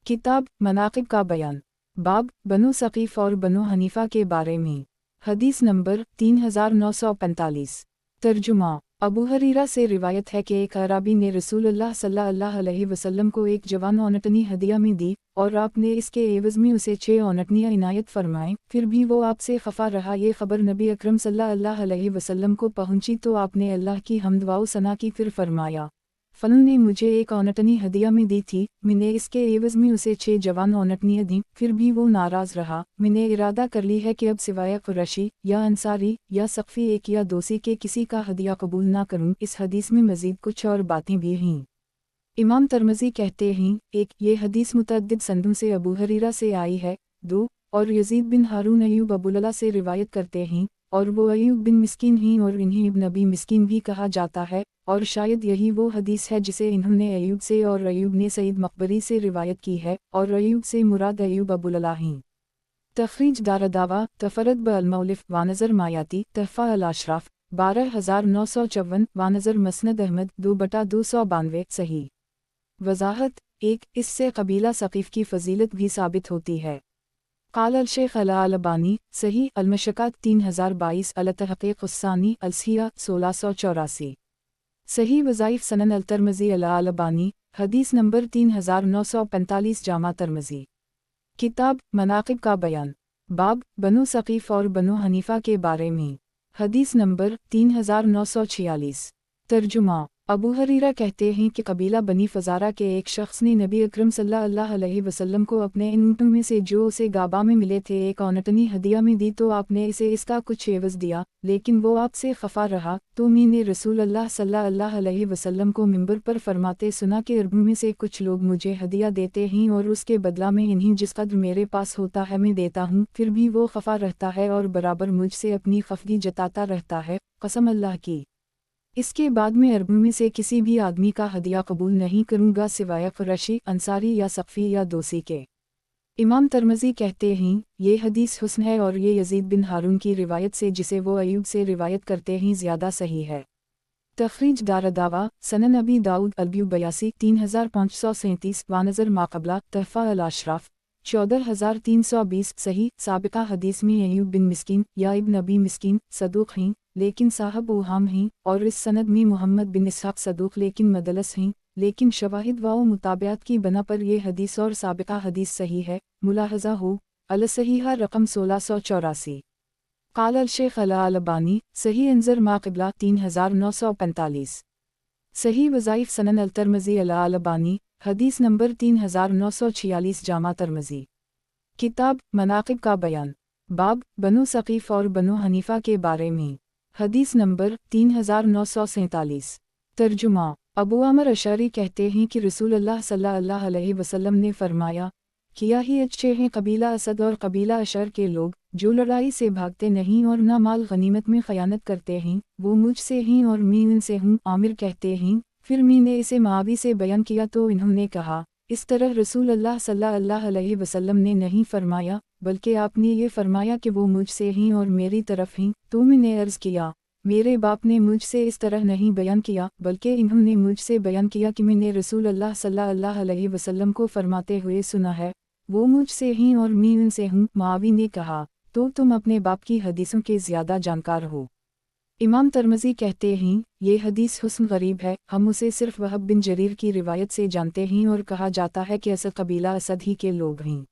किताब मनाक़िब का बयान बाब बनु सक़ीफ़ और बनु हनीफ़ा के बारे में हदीस नंबर 3945। तर्जुमा अबू हरीरा से रिवायत है कि एक अराबी ने रसूलुल्लाह सल्लल्लाहु अलैहि वसल्लम को एक जवान औनटनी हदिया में दी और आपने इसके एवज़ में उसे 6 औनटनियाँ इनायत फरमाएं, फिर भी वो आपसे खफा रहा। ये खबर नबी अकरम सल्लल्लाहु अलैहि वसल्लम को पहुंची तो आपने अल्लाह की हम्द व सना की, फिर फरमाया फलन ने मुझे एक औनटनी हदिया में दी थी, मैंने इसके एवज़ में उसे 6 जवान औनटनियाँ दी, फिर भी वो नाराज़ रहा। मैंने इरादा कर ली है कि अब सिवाय कुरैशी या अंसारी या सक़फ़ी एक या दोसी के किसी का हदिया कबूल ना करूँ। इस हदीस में मज़ीद कुछ और बातें भी हैं। इमाम तिरमिज़ी कहते हैं 1 ये हदीस मुतअद्दिद संदों से अबू हरीरा से आई है। 2 और यज़ीद बिन हारून अय्यूब अबुलला से रिवायत करते हैं, और वो अय्यूब बिन मिस्कीन हैं और इन्हें इब्न अबी मिस्कीन भी कहा जाता है, और शायद यही वो हदीस है जिसे इन्होंने अय्यूब से और अय्यूब ने सईद मक़बरी से रिवायत की है, और अय्यूब से मुराद अय्यूब अबुलला हैं। तखरीज दारदावा तफरद ब अल-मौलिफ वानज़र मायाती तहफ़ा अल-अशराफ 12954 वानज़र मसनद अहमद 2/292 सही। वजाहत 1 इससे कबीला सक़ीफ़ की फ़जीलत भी साबित होती है। क़ाल अल-शेख अल-अलबानी सही अल-मशकात 3022 अल-तहक़ीक़ उस्सानी अल-सिया 1684 सही वज़ाइफ सनन अल-तिरमिज़ी अल-अलबानी हदीस नंबर 3945 जामा तिरमिज़ी। किताब मनाक़िब का बयान बाब बनु सक़ीफ़ और बनु हनीफ़ा के बारे में हदीस नंबर 3946। तर्जुमा अबू हरीरा कहते हैं कि कबीला बनी फ़ज़ारा के एक शख्स ने नबी अकरम सल्लल्लाहु अलैहि वसल्लम को अपने इन ऊँटों में से जो उसे गाबा में मिले थे एक औनटनी हदिया में दी, तो आपने इसे इसका कुछ एवज़ दिया, लेकिन वो आपसे खफा रहा। तो मैंने रसूलुल्लाह सल्लल्लाहु अलैहि वसल्लम को मिंबर पर फरमाते सुना कि अरबों में से कुछ लोग मुझे हदिया देते हैं और उसके बदला में इन्हीं जिस कद्र मेरे पास होता है मैं देता हूँ, फिर भी वो खफा रहता है और बराबर मुझसे अपनी खफगी जताता रहता है, कसम अल्लाह की। इसके बाद मैं अरबों में से किसी भी आदमी का हदिया कबूल नहीं करूँगा सिवाय कुरैशी, अंसारी या सक़फ़ी या दोसी के। इमाम तिरमिज़ी कहते हैं ये हदीस हुस्न है और ये यज़ीद बिन हारून की रिवायत से जिसे वो अय्यूब से रिवायत करते हैं ज़्यादा सही है। तखरीज दारदावा सनन अबी दाऊद अल-बयू 82 3537 वानज़र माक़बला तहफ़ा अल-अशराफ 14320 सही। साबिक़ा हदीस में अय्यूब बिन मिस्कीन या इब्न अबी मिस्कीन सदूक़ हैं, लेकिन साहब उहाम हैं, और इस सनद में मोहम्मद बिन इसहाक़ सदूक़ लेकिन मदलस हैं, लेकिन शवाहिद व मुताबियात की बना पर यह हदीस और साबिक़ा हदीस सही है। मुलाहज़ा हो अल-सहीहा रक़म 1684। क़ाल अल-शेख अल-अलबानी सही अंज़र माक़िबला 3945 सही वज़ाइफ सनन अल-तिरमिज़ी अल-अलबानी हदीस नंबर 3946 जामा तिरमिज़ी। किताब मनाक़िब का बयान बाब बनु सक़ीफ़ और बनु हनीफ़ा के बारे में हदीस नंबर 3947। तर्जुमा अबू आमर अशअरी कहते हैं कि रसूलुल्लाह सल्लल्लाहु अलैहि वसल्लम ने फरमाया किया ही अच्छे हैं कबीला असद और कबीला अशर के लोग, जो लड़ाई से भागते नहीं और न माल गनीमत में ख़यानत करते हैं, वो मुझसे हैं और मैं इनसे हूँ। आमिर कहते हैं फिर मैंने इसे मावी से बयान किया तो इन्होंने कहा इस तरह रसूलुल्लाह सल्लल्लाहु अलैहि वसल्लम ने नहीं फरमाया, बल्कि आपने ये फरमाया कि वो मुझसे हैं और मेरी तरफ हैं। तो मैंने अर्ज़ किया मेरे बाप ने मुझसे इस तरह नहीं बयान किया, बल्कि इन्होंने मुझसे बयान किया कि मैंने रसूलुल्लाह सल्लल्लाहु अलैहि वसल्लम को फरमाते हुए सुना है, वो मुझसे हैं और मैं उनसे हूँ। मावी ने कहा तो तुम अपने बाप की हदीसों के ज़्यादा जानकार हो। इमाम तिरमिज़ी कहते हैं ये हदीस हुस्न गरीब है, हम उसे सिर्फ वहब बिन जरीर की रिवायत से जानते हैं और कहा जाता है कि असद कबीला असद ही के लोग हैं।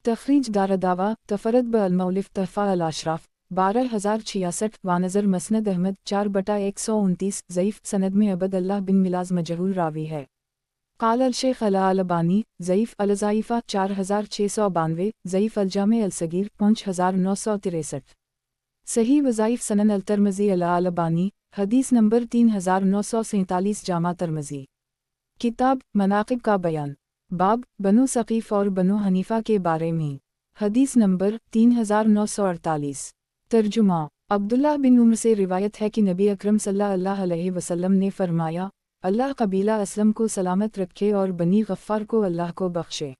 तखरीज दारदावा तफरद ब अल-मौलिफ तहफ़ा अल-अशराफ 12066 वानज़र मसनद अहमद 4/129 ज़ईफ़ सनद में अबद अल्लाह बिन मिलाज़ मजहूल रावी है। क़ाल अल-शेख अल-अलबानी ज़ईफ़ अल-ज़ाइफ़ा 4692 ज़ईफ़ अल-जामे अल-सगीर 5963 सही वज़ाइफ़ सनन अल-तिरमिज़ी अल-अलबानी हदीस नंबर 3947 जामा तिरमिज़ी। किताब मनाक़िब का बयान, बाब बनु सक़ीफ़ और बनु हनीफ़ा के बारे में। हदीस नंबर 3948। तर्जुमा। अब्दुल्लाह बिन उम्र से रिवायत है कि नबी अकरम सल्लल्लाहु अलैहि वसल्लम ने फरमाया, अल्लाह कबीला असलम को सलामत रखे और बनी गफ़्फ़ार को अल्लाह को बख्शे।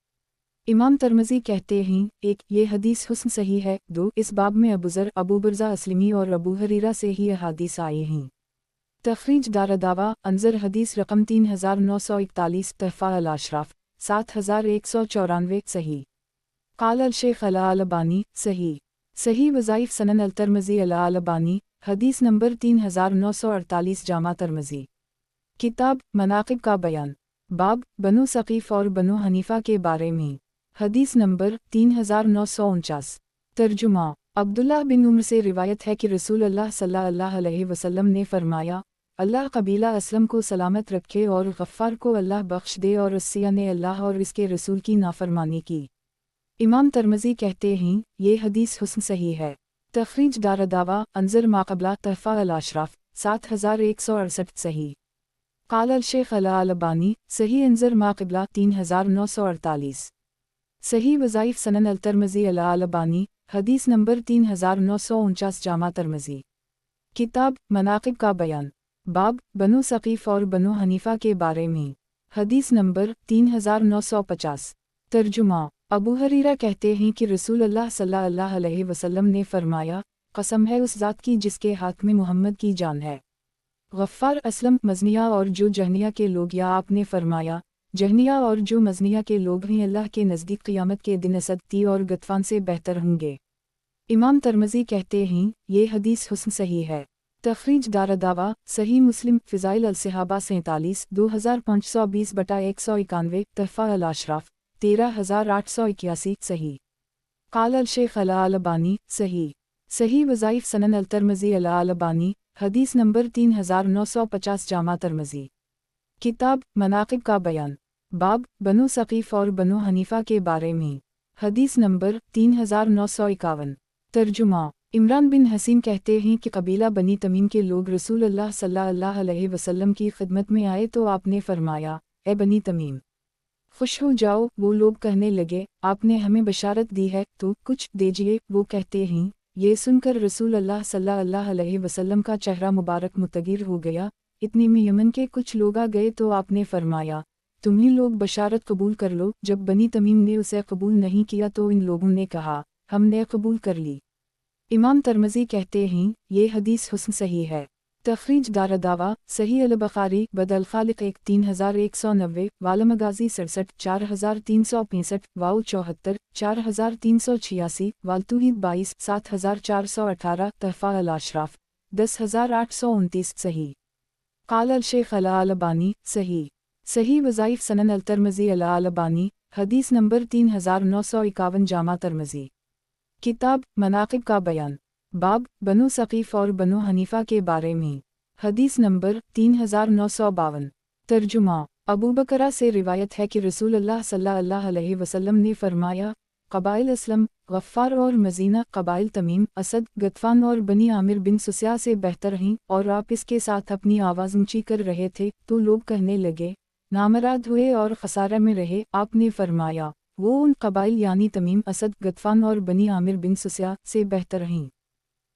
इमाम तिर्मिज़ी कहते हैं, 1 ये हदीस हुस्न सही है। 2 इस बाब में अबूज़र, अबू बुर्ज़ा अस्लमी और अबू हरीरा से ही अहादीस आए हैं। तख़रीज दारदावा अंज़र हदीस रकम 3941 तहफ़ा अल-अशराफ़ 7194 सही। क़ाल अल-शेख़ अल-अलबानी सही। सही वज़ाइफ़ सनन अल-तिर्मिज़ी अल-अलबानी हदीस नंबर 3948 जामा तिर्मिज़ी। किताब मनाक़िब का बयान, बाब बनु सक़ीफ़ और बनु हनीफ़ा के बारे में। हदीस नंबर 3949। तर्जुमा। अब्दुल्लाह बिन उम्र से रिवायत है कि रसूल अल्लाह सल्लल्लाहु अलैहि वसल्लम ने फरमाया, अल्लाह कबीला असलम को सलामत रखे और गफ़्फ़ार को अल्लाह बख्श दे और रस्सिया ने अल्लाह और इसके रसूल की नाफरमानी की। इमाम तिर्मिज़ी कहते हैं, ये हदीस हुस्न सही है। तख़रीज दारदावा अंज़र माक़बला तहफ़ा अल-अशराफ़ 7168 सही। क़ाल अल-शेख़ अल-अलबानी सही अंज़र माक़बला 3948। सही वज़ाइफ़ सनन अल-तिर्मिज़ी अल-अलबानी हदीस नंबर 3949 जामा तिर्मिज़ी। किताब मनाक़िब का बयान, बाब बनु सक़ीफ़ और बनु हनीफ़ा के बारे में। हदीस नंबर 3950। तर्जुमा। अबू हरीरा कहते हैं कि रसूल अल्लाह सल्लल्लाहु अलैहि वसल्लम ने फरमाया, कसम है उस ज़ात की जिसके हाथ में मोहम्मद की जान है। गफ़्फ़ार, असलम, मज़निया और जो जहनिया के लोग, या आपने फरमाया जहनिया और जो मज़निया के लोग हैं अल्लाह के नज़दीक क़ियामत के दिन असद और गतफ़ान से बेहतर होंगे। इमाम तिर्मिज़ी कहते हैं, ये हदीस हुस्न सही है। तख़रीज दारदावा सही मुस्लिम फ़िज़ाइल अल-सहाबा 47 2520/191 तहफ़ा अल-अशराफ़ 13881 सही। क़ाल अल-शेख़ अल-अलबानी सही। सही वज़ाइफ़ सनन अल-तिर्मिज़ी अल-अलबानी हदीस नंबर 3950 जामा तिर्मिज़ी। किताब मनाक़िब का बयान, बाब बनु सक़ीफ़ और बनु हनीफ़ा के बारे में। हदीस नंबर 3951। तर्जुमा। इमरान बिन हसीन कहते हैं कि कबीला बनी तमीम के लोग रसूल अल्लाह सल्लल्लाहु अलैहि वसल्लम की खिदमत में आए तो आपने फरमाया, ए बनी तमीम, खुश हो जाओ। वो लोग कहने लगे, आपने हमें बशारत दी है तो कुछ दीजिए। वो कहते हैं, ये सुनकर रसूल अल्लाह सल्लल्लाहु अलैहि वसल्लम का चेहरा मुबारक मुतग़िर हो गया। इतने में यमन के कुछ लोग आ गए तो आपने फरमाया, तुम्ही लोग बशारत कबूल कर लो। जब बनी तमीम ने उसे कबूल नहीं किया तो इन लोगों ने कहा, हमने कबूल कर ली। इमाम तिर्मिज़ी कहते हैं, ये हदीस हुस्न सही है। तख़रीज दारदावा सही अल-बुख़ारी बदल ख़ालिक़ 3190 वाल-मगाज़ी 67 4365 वाउ 74 4386 वाल-तौहीद 22 7418 तहफ़ा अल-अशराफ़ 10829 सही। क़ाल अल-शेख़ अल-अलबानी सही। सही वज़ाइफ़ सनन अल-तिर्मिज़ी अल-अलबानी हदीस नंबर 3951 जामा तिर्मिज़ी। किताब मनाक़िब का बयान, बाब बनु सक़ीफ़ और बनु हनीफ़ा के बारे में। हदीस नंबर 3952। तर्जुमा। अबू बकरा से रिवायत है कि रसूल अल्लाह सल्लल्लाहु अलैहि वसल्लम ने फरमाया, क़बाइल असलम, गफ़्फ़ार और मज़ीना क़बाइल तमीम, असद, गतफ़ान और बनी आमिर बिन सुस्या से बेहतर हैं। और आप इसके साथ अपनी आवाज़ ऊँची कर रहे थे तो लोग कहने लगे, नामराद हुए और खसारे में रहे। आपने फरमाया, वो उन क़बाइल यानी तमीम, असद, गतफ़ान और बनी आमिर बिन सुस्या से बेहतर हैं।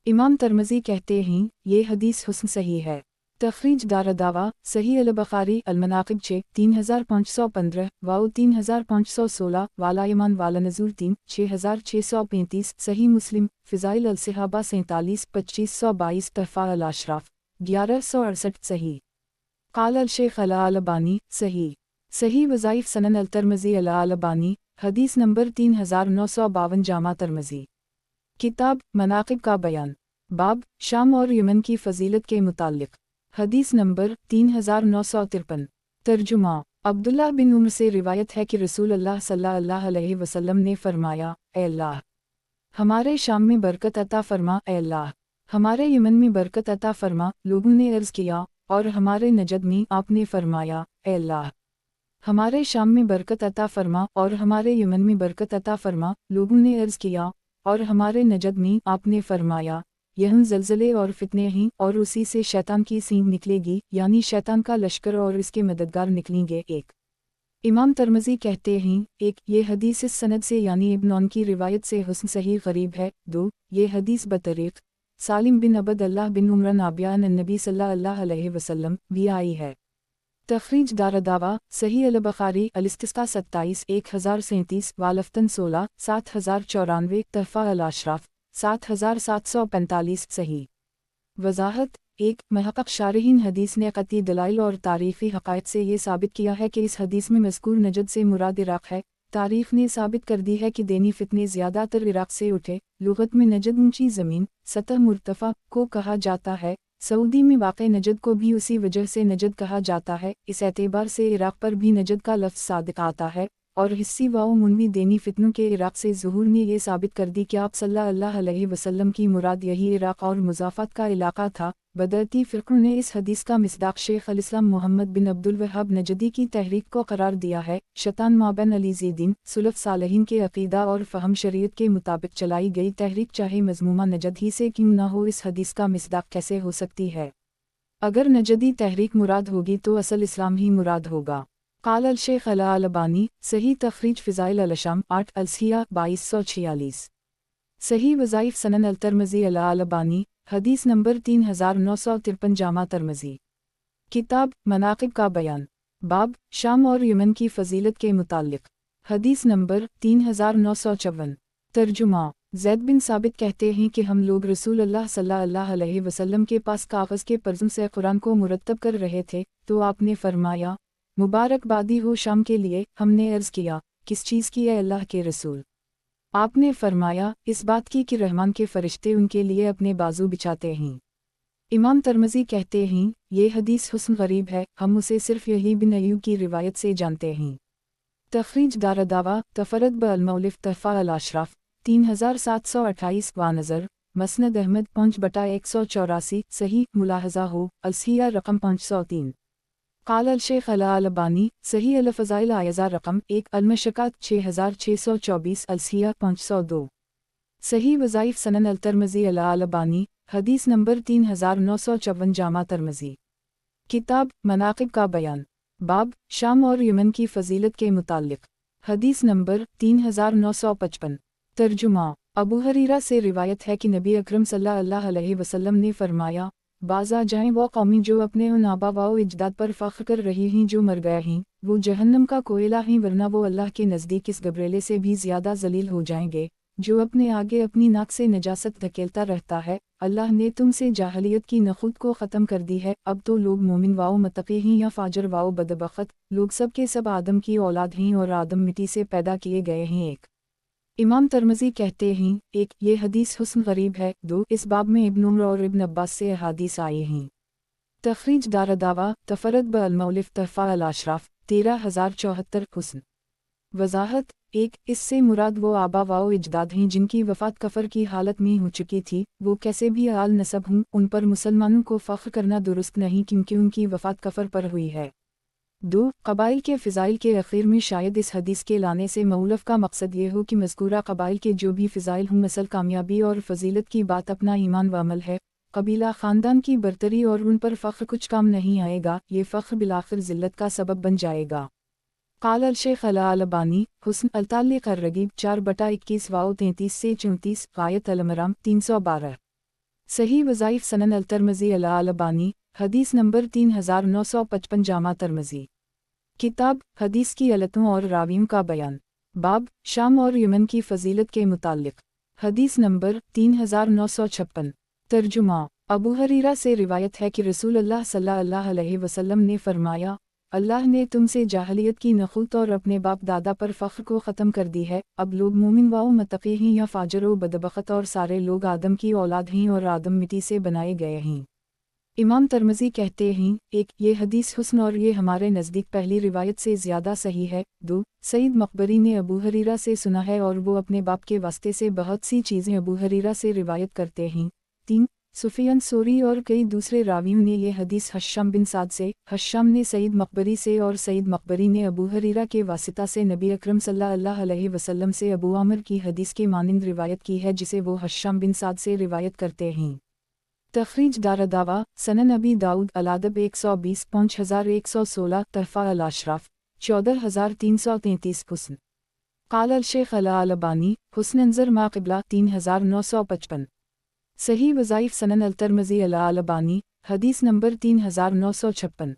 इमाम तिर्मिज़ी कहते हैं, ये हदीस हुस्न सही है। तख़रीज दारदावा सही अल-बुख़ारी अल-मनाक़िब 6 3515 वाउ 3516 वाला-यमान वाला-नज़ूर 3 6635 सही मुस्लिम फ़िज़ाइल अल-सहाबा 47 2522 तहफ़ा अल-अशराफ़ 1168 सही। क़ाल अल-शेख़ अल-अलबानी सही। सही वज़ाइफ़ सनन अल-तिर्मिज़ी अल-अलबानी हदीस नंबर 3952 जामा तिर्मिज़ी। किताब मनाक़िब का बयान, बाब शाम और यमन की फ़जीलत के मुताल्लिक़। हदीस नंबर 3953। तर्जुमा। अब्दुल्लाह बिन उम्र से रिवायत है कि रसूल अल्लाह सल्लल्लाहु अलैहि वसल्लम ने फरमाया, ए अल्लाह, हमारे शाम में बरकत अता फ़रमा। ए अल्लाह, हमारे यमन में बरकत अता फ़रमा। लोगों ने अर्ज़ किया, और हमारे नजद में? आपने फरमाया, ए अल्लाह, हमारे शाम में बरकत अता फ़रमा और हमारे यमन में बरकत अता फ़रमा। लोगों ने अर्ज़ किया, और हमारे नजद में? आपने फरमाया, यह ज़लज़ले और फितने हैं और उसी से शैतान की सींग निकलेगी, यानी शैतान का लश्कर और इसके मददगार निकलेंगे। एक इमाम तरमज़ी कहते हैं, एक ये हदीस इस सनद से यानी इब्न औन की रिवायत से हुस्न सही गरीब है। दो ये हदीस बतरीक़ सालिम बिन अबद अल्लाह बिन उमर नाबियान नबी सल्लल्लाहु अलैहि वसल्लम भी आई है। तखरीज दारदावा सही अल बुखारी अल-इस्तिस्का 27 1037 वालफ्तन 16 7094 तहफ़ा अल अशराफ 7745 सही। वज़ाहत एक महक़क़ शारहीन हदीस ने क़ती दलाइल और तारीख़ी हक़ाइक़ से ये साबित किया है कि इस हदीस में मज़कूर नजद से मुराद इराक़ है। तारीख़ ने साबित कर दी है कि दीनी फितने ज़्यादातर इराक़ से उठे। लुग़त में नजद ऊंची ज़मीन सतह मुर्तफ़ा को कहा जाता है। सऊदी में वाक़े नजद को भी उसी वजह से नजद कहा जाता है। इस एतबार से इराक़ पर भी नजद का लफ्ज़ सादिक़ आता है और हिस्सी व मुनवी दीनी फितनों के इराक़ से ज़ुहूर ने यह साबित कर दी कि आप सल्लल्लाहु अलैहि वसल्लम की मुराद यही इराक़ और मुज़ाफ़ात का इलाक़ा था। बदअती फ़िक़्र ने इस हदीस का मिस्दाक़ शेख अल-इस्लाम मोहम्मद बिन अब्दुल वहाब नजदी की तहरीक को करार दिया है। शतान माबैन अली ज़ीदीन सुलफ़ सालहीन के अक़ीदा और फ़हम शरीयत के मुताबिक चलाई गई तहरीक चाहे मज़मूमा नजद ही से क्यों न हो, इस हदीस का मिस्दाक़ कैसे हो सकती है? अगर नजदी तहरीक मुराद होगी तो असल इस्लाम ही मुराद होगा। क़ाल अल शेख अल-अलबानी सही तख़रीज फ़िज़ाइल अल-अशम 8 अल-सिया 2246 सही वज़ाइफ़ सनन अल-तरमज़ी अल-अलबानी हदीस नंबर 3953 जामा तरमज़ी किताब मनाक़िब का बयान बाब शाम और यमन की फ़जीलत के मुताल्लिक़ हदीस नंबर 3954 तर्जुमा ज़ैद बिन साबित कहते हैं कि हम लोग रसूल अल्लाह सल्लल्लाहु अलैहि वसल्लम के पास कागज़ के पर्ज़ों से कुरान को मुरत्तब कर रहे थे तो आपने फरमाया, मुबारकबादी हो शाम के लिए। हमने अर्ज़ किया, किस चीज़ की है अल्लाह के रसूल? आपने फरमाया, इस बात की कि रहमान के फ़रिश्ते उनके लिए अपने बाजू बिछाते हैं। इमाम तरमज़ी कहते हैं, ये हदीस हुस्न गरीब है, हम उसे सिर्फ़ यही बिन अय्यूब की रिवायत से जानते हैं। तख़रीज दारदावा तफ़रद ब अल-मौलिफ़ तहफ़ा अल-अशराफ 3728 व नज़र मसनद अहमद 5/184 सही मुलाहज़ा हो अलसिया रकम 503 क़ाल अल शेख अल-अलबानी सही अल-फ़ज़ाइल आयज़ा रकम 1 अल-मशकात 6624 अलसिया 502 सही वज़ाइफ़ सनन अल-तरमज़ी अल-अलबानी हदीस नंबर 3954 जामा तरमज़ी किताब मनाक़िब का बयान बाब शाम और यमन की फ़जीलत के मुताल्लिक़ हदीस नंबर 3955 तर्जुमा अबू हरीरा से रिवायत है कि नबी अकरम सल्लल्लाहु अलैहि वसल्लम ने फरमाया, बाज़ा जाएं वो कौमी जो अपने उन आबा व इजदाद पर फ़ख्र कर रही हैं जो मर गए हैं, वो जहन्नम का कोयला हैं, वरना वो अल्लाह के नज़दीक इस गबरेले से भी ज़्यादा ज़लील हो जाएंगे जो अपने आगे अपनी नाक से नजासत धकेलता रहता है। अल्लाह ने तुमसे जाहलियत की नखुद को ख़त्म कर दी है। अब तो लोग मोमिन वाओ मतक़ी हैं या फ़ाजर वाओ बदबख़त, लोग सब के सब आदम की औलाद हैं और आदम मिट्टी से पैदा किए गए हैं। एक इमाम तरमज़ी कहते हैं, एक ये हदीस हुस्न गरीब है। दो इस बाब में इब्न उमर और इब्न अब्बास से अहादीस आए हैं। तख़रीज दारदावा तफ़रद ब अल-मौलिफ़ तहफ़ा अल-अशराफ 13074 हुस्न वज़ाहत एक इससे मुराद वो आबा व इजदाद हैं जिनकी वफ़ात कफ़र की हालत में हो चुकी थी। वो कैसे भी आल नसब हों, उन पर मुसलमानों को फ़ख्र करना दुरुस्त नहीं क्योंकि उनकी वफ़ात कफ़र पर हुई है। दो क़बाइल के फ़िज़ाइल के अख़ीर में शायद इस हदीस के लाने से मौलफ़ का मकसद ये हो कि मज़कूरा क़बाइल के जो भी फ़िज़ाइल हों असल कामयाबी और फ़जीलत की बात अपना ईमान व अमल है। कबीला ख़ानदान की बरतरी और उन पर फ़ख्र कुछ काम नहीं आएगा, ये फ़ख्र बिलाखिर ज़िल्लत का सबब बन जाएगा। क़ाल अल शेख अल-अलबानी हुस्न अल-तालिक़ अर-रग़ीब 4/21 व 33 से 34 ग़ायत अल-मराम 312 सही वज़ाइफ़ सनन अल-तरमज़ी अल-अलबानी हदीस नंबर 3955 जामा तरमज़ी किताब हदीस की अलतों और रावियों का बयान बाब शाम और यमन की फ़जीलत के मुताल्लिक़ हदीस नंबर 3956 तर्जुमा अबू हरीरा से रिवायत है कि रसूल अल्लाह सल्लल्लाहु अलैहि वसल्लम ने फरमाया, अल्लाह ने तुमसे जाहलियत की नखुत और अपने बाप दादा पर फ़ख्र को ख़त्म कर दी है। अब लोग मोमिन व मतक़ी हैं या फ़ाजर व बदबख़त और सारे लोग आदम की औलाद हैं और आदम मिट्टी से बनाए गए हैं। इमाम तरमज़ी कहते हैं, एक ये हदीस हुस्न और ये हमारे नज़दीक पहली रिवायत से ज़्यादा सही है। दो सईद मक़बरी ने अबू हरीरा से सुना है और वो अपने बाप के वास्ते से बहुत सी चीज़ें अबू हरीरा से रिवायत करते हैं। तीन سفیان ثوری اور کئی دوسرے راویوں نے یہ حدیث ہشام بن سعد سے، ہشام نے سعید مقبری سے اور سعید مقبری نے ابو ہریرہ کے واسطہ سے نبی اکرم صلی اللہ علیہ وسلم سے ابو عامر کی حدیث کے مانند روایت کی ہے جسے وہ ہشام بن سعد سے روایت کرتے ہیں۔ تخریج دارالدعوہ، سنن ابی داؤد الادب 120 5116 تحفہ الاشراف 14333 حسن قال الشیخ الالبانی حسن انظر ما قبلہ 3955 صحیح وظائف سنن الترمذی الالبانی حدیث نمبر 3956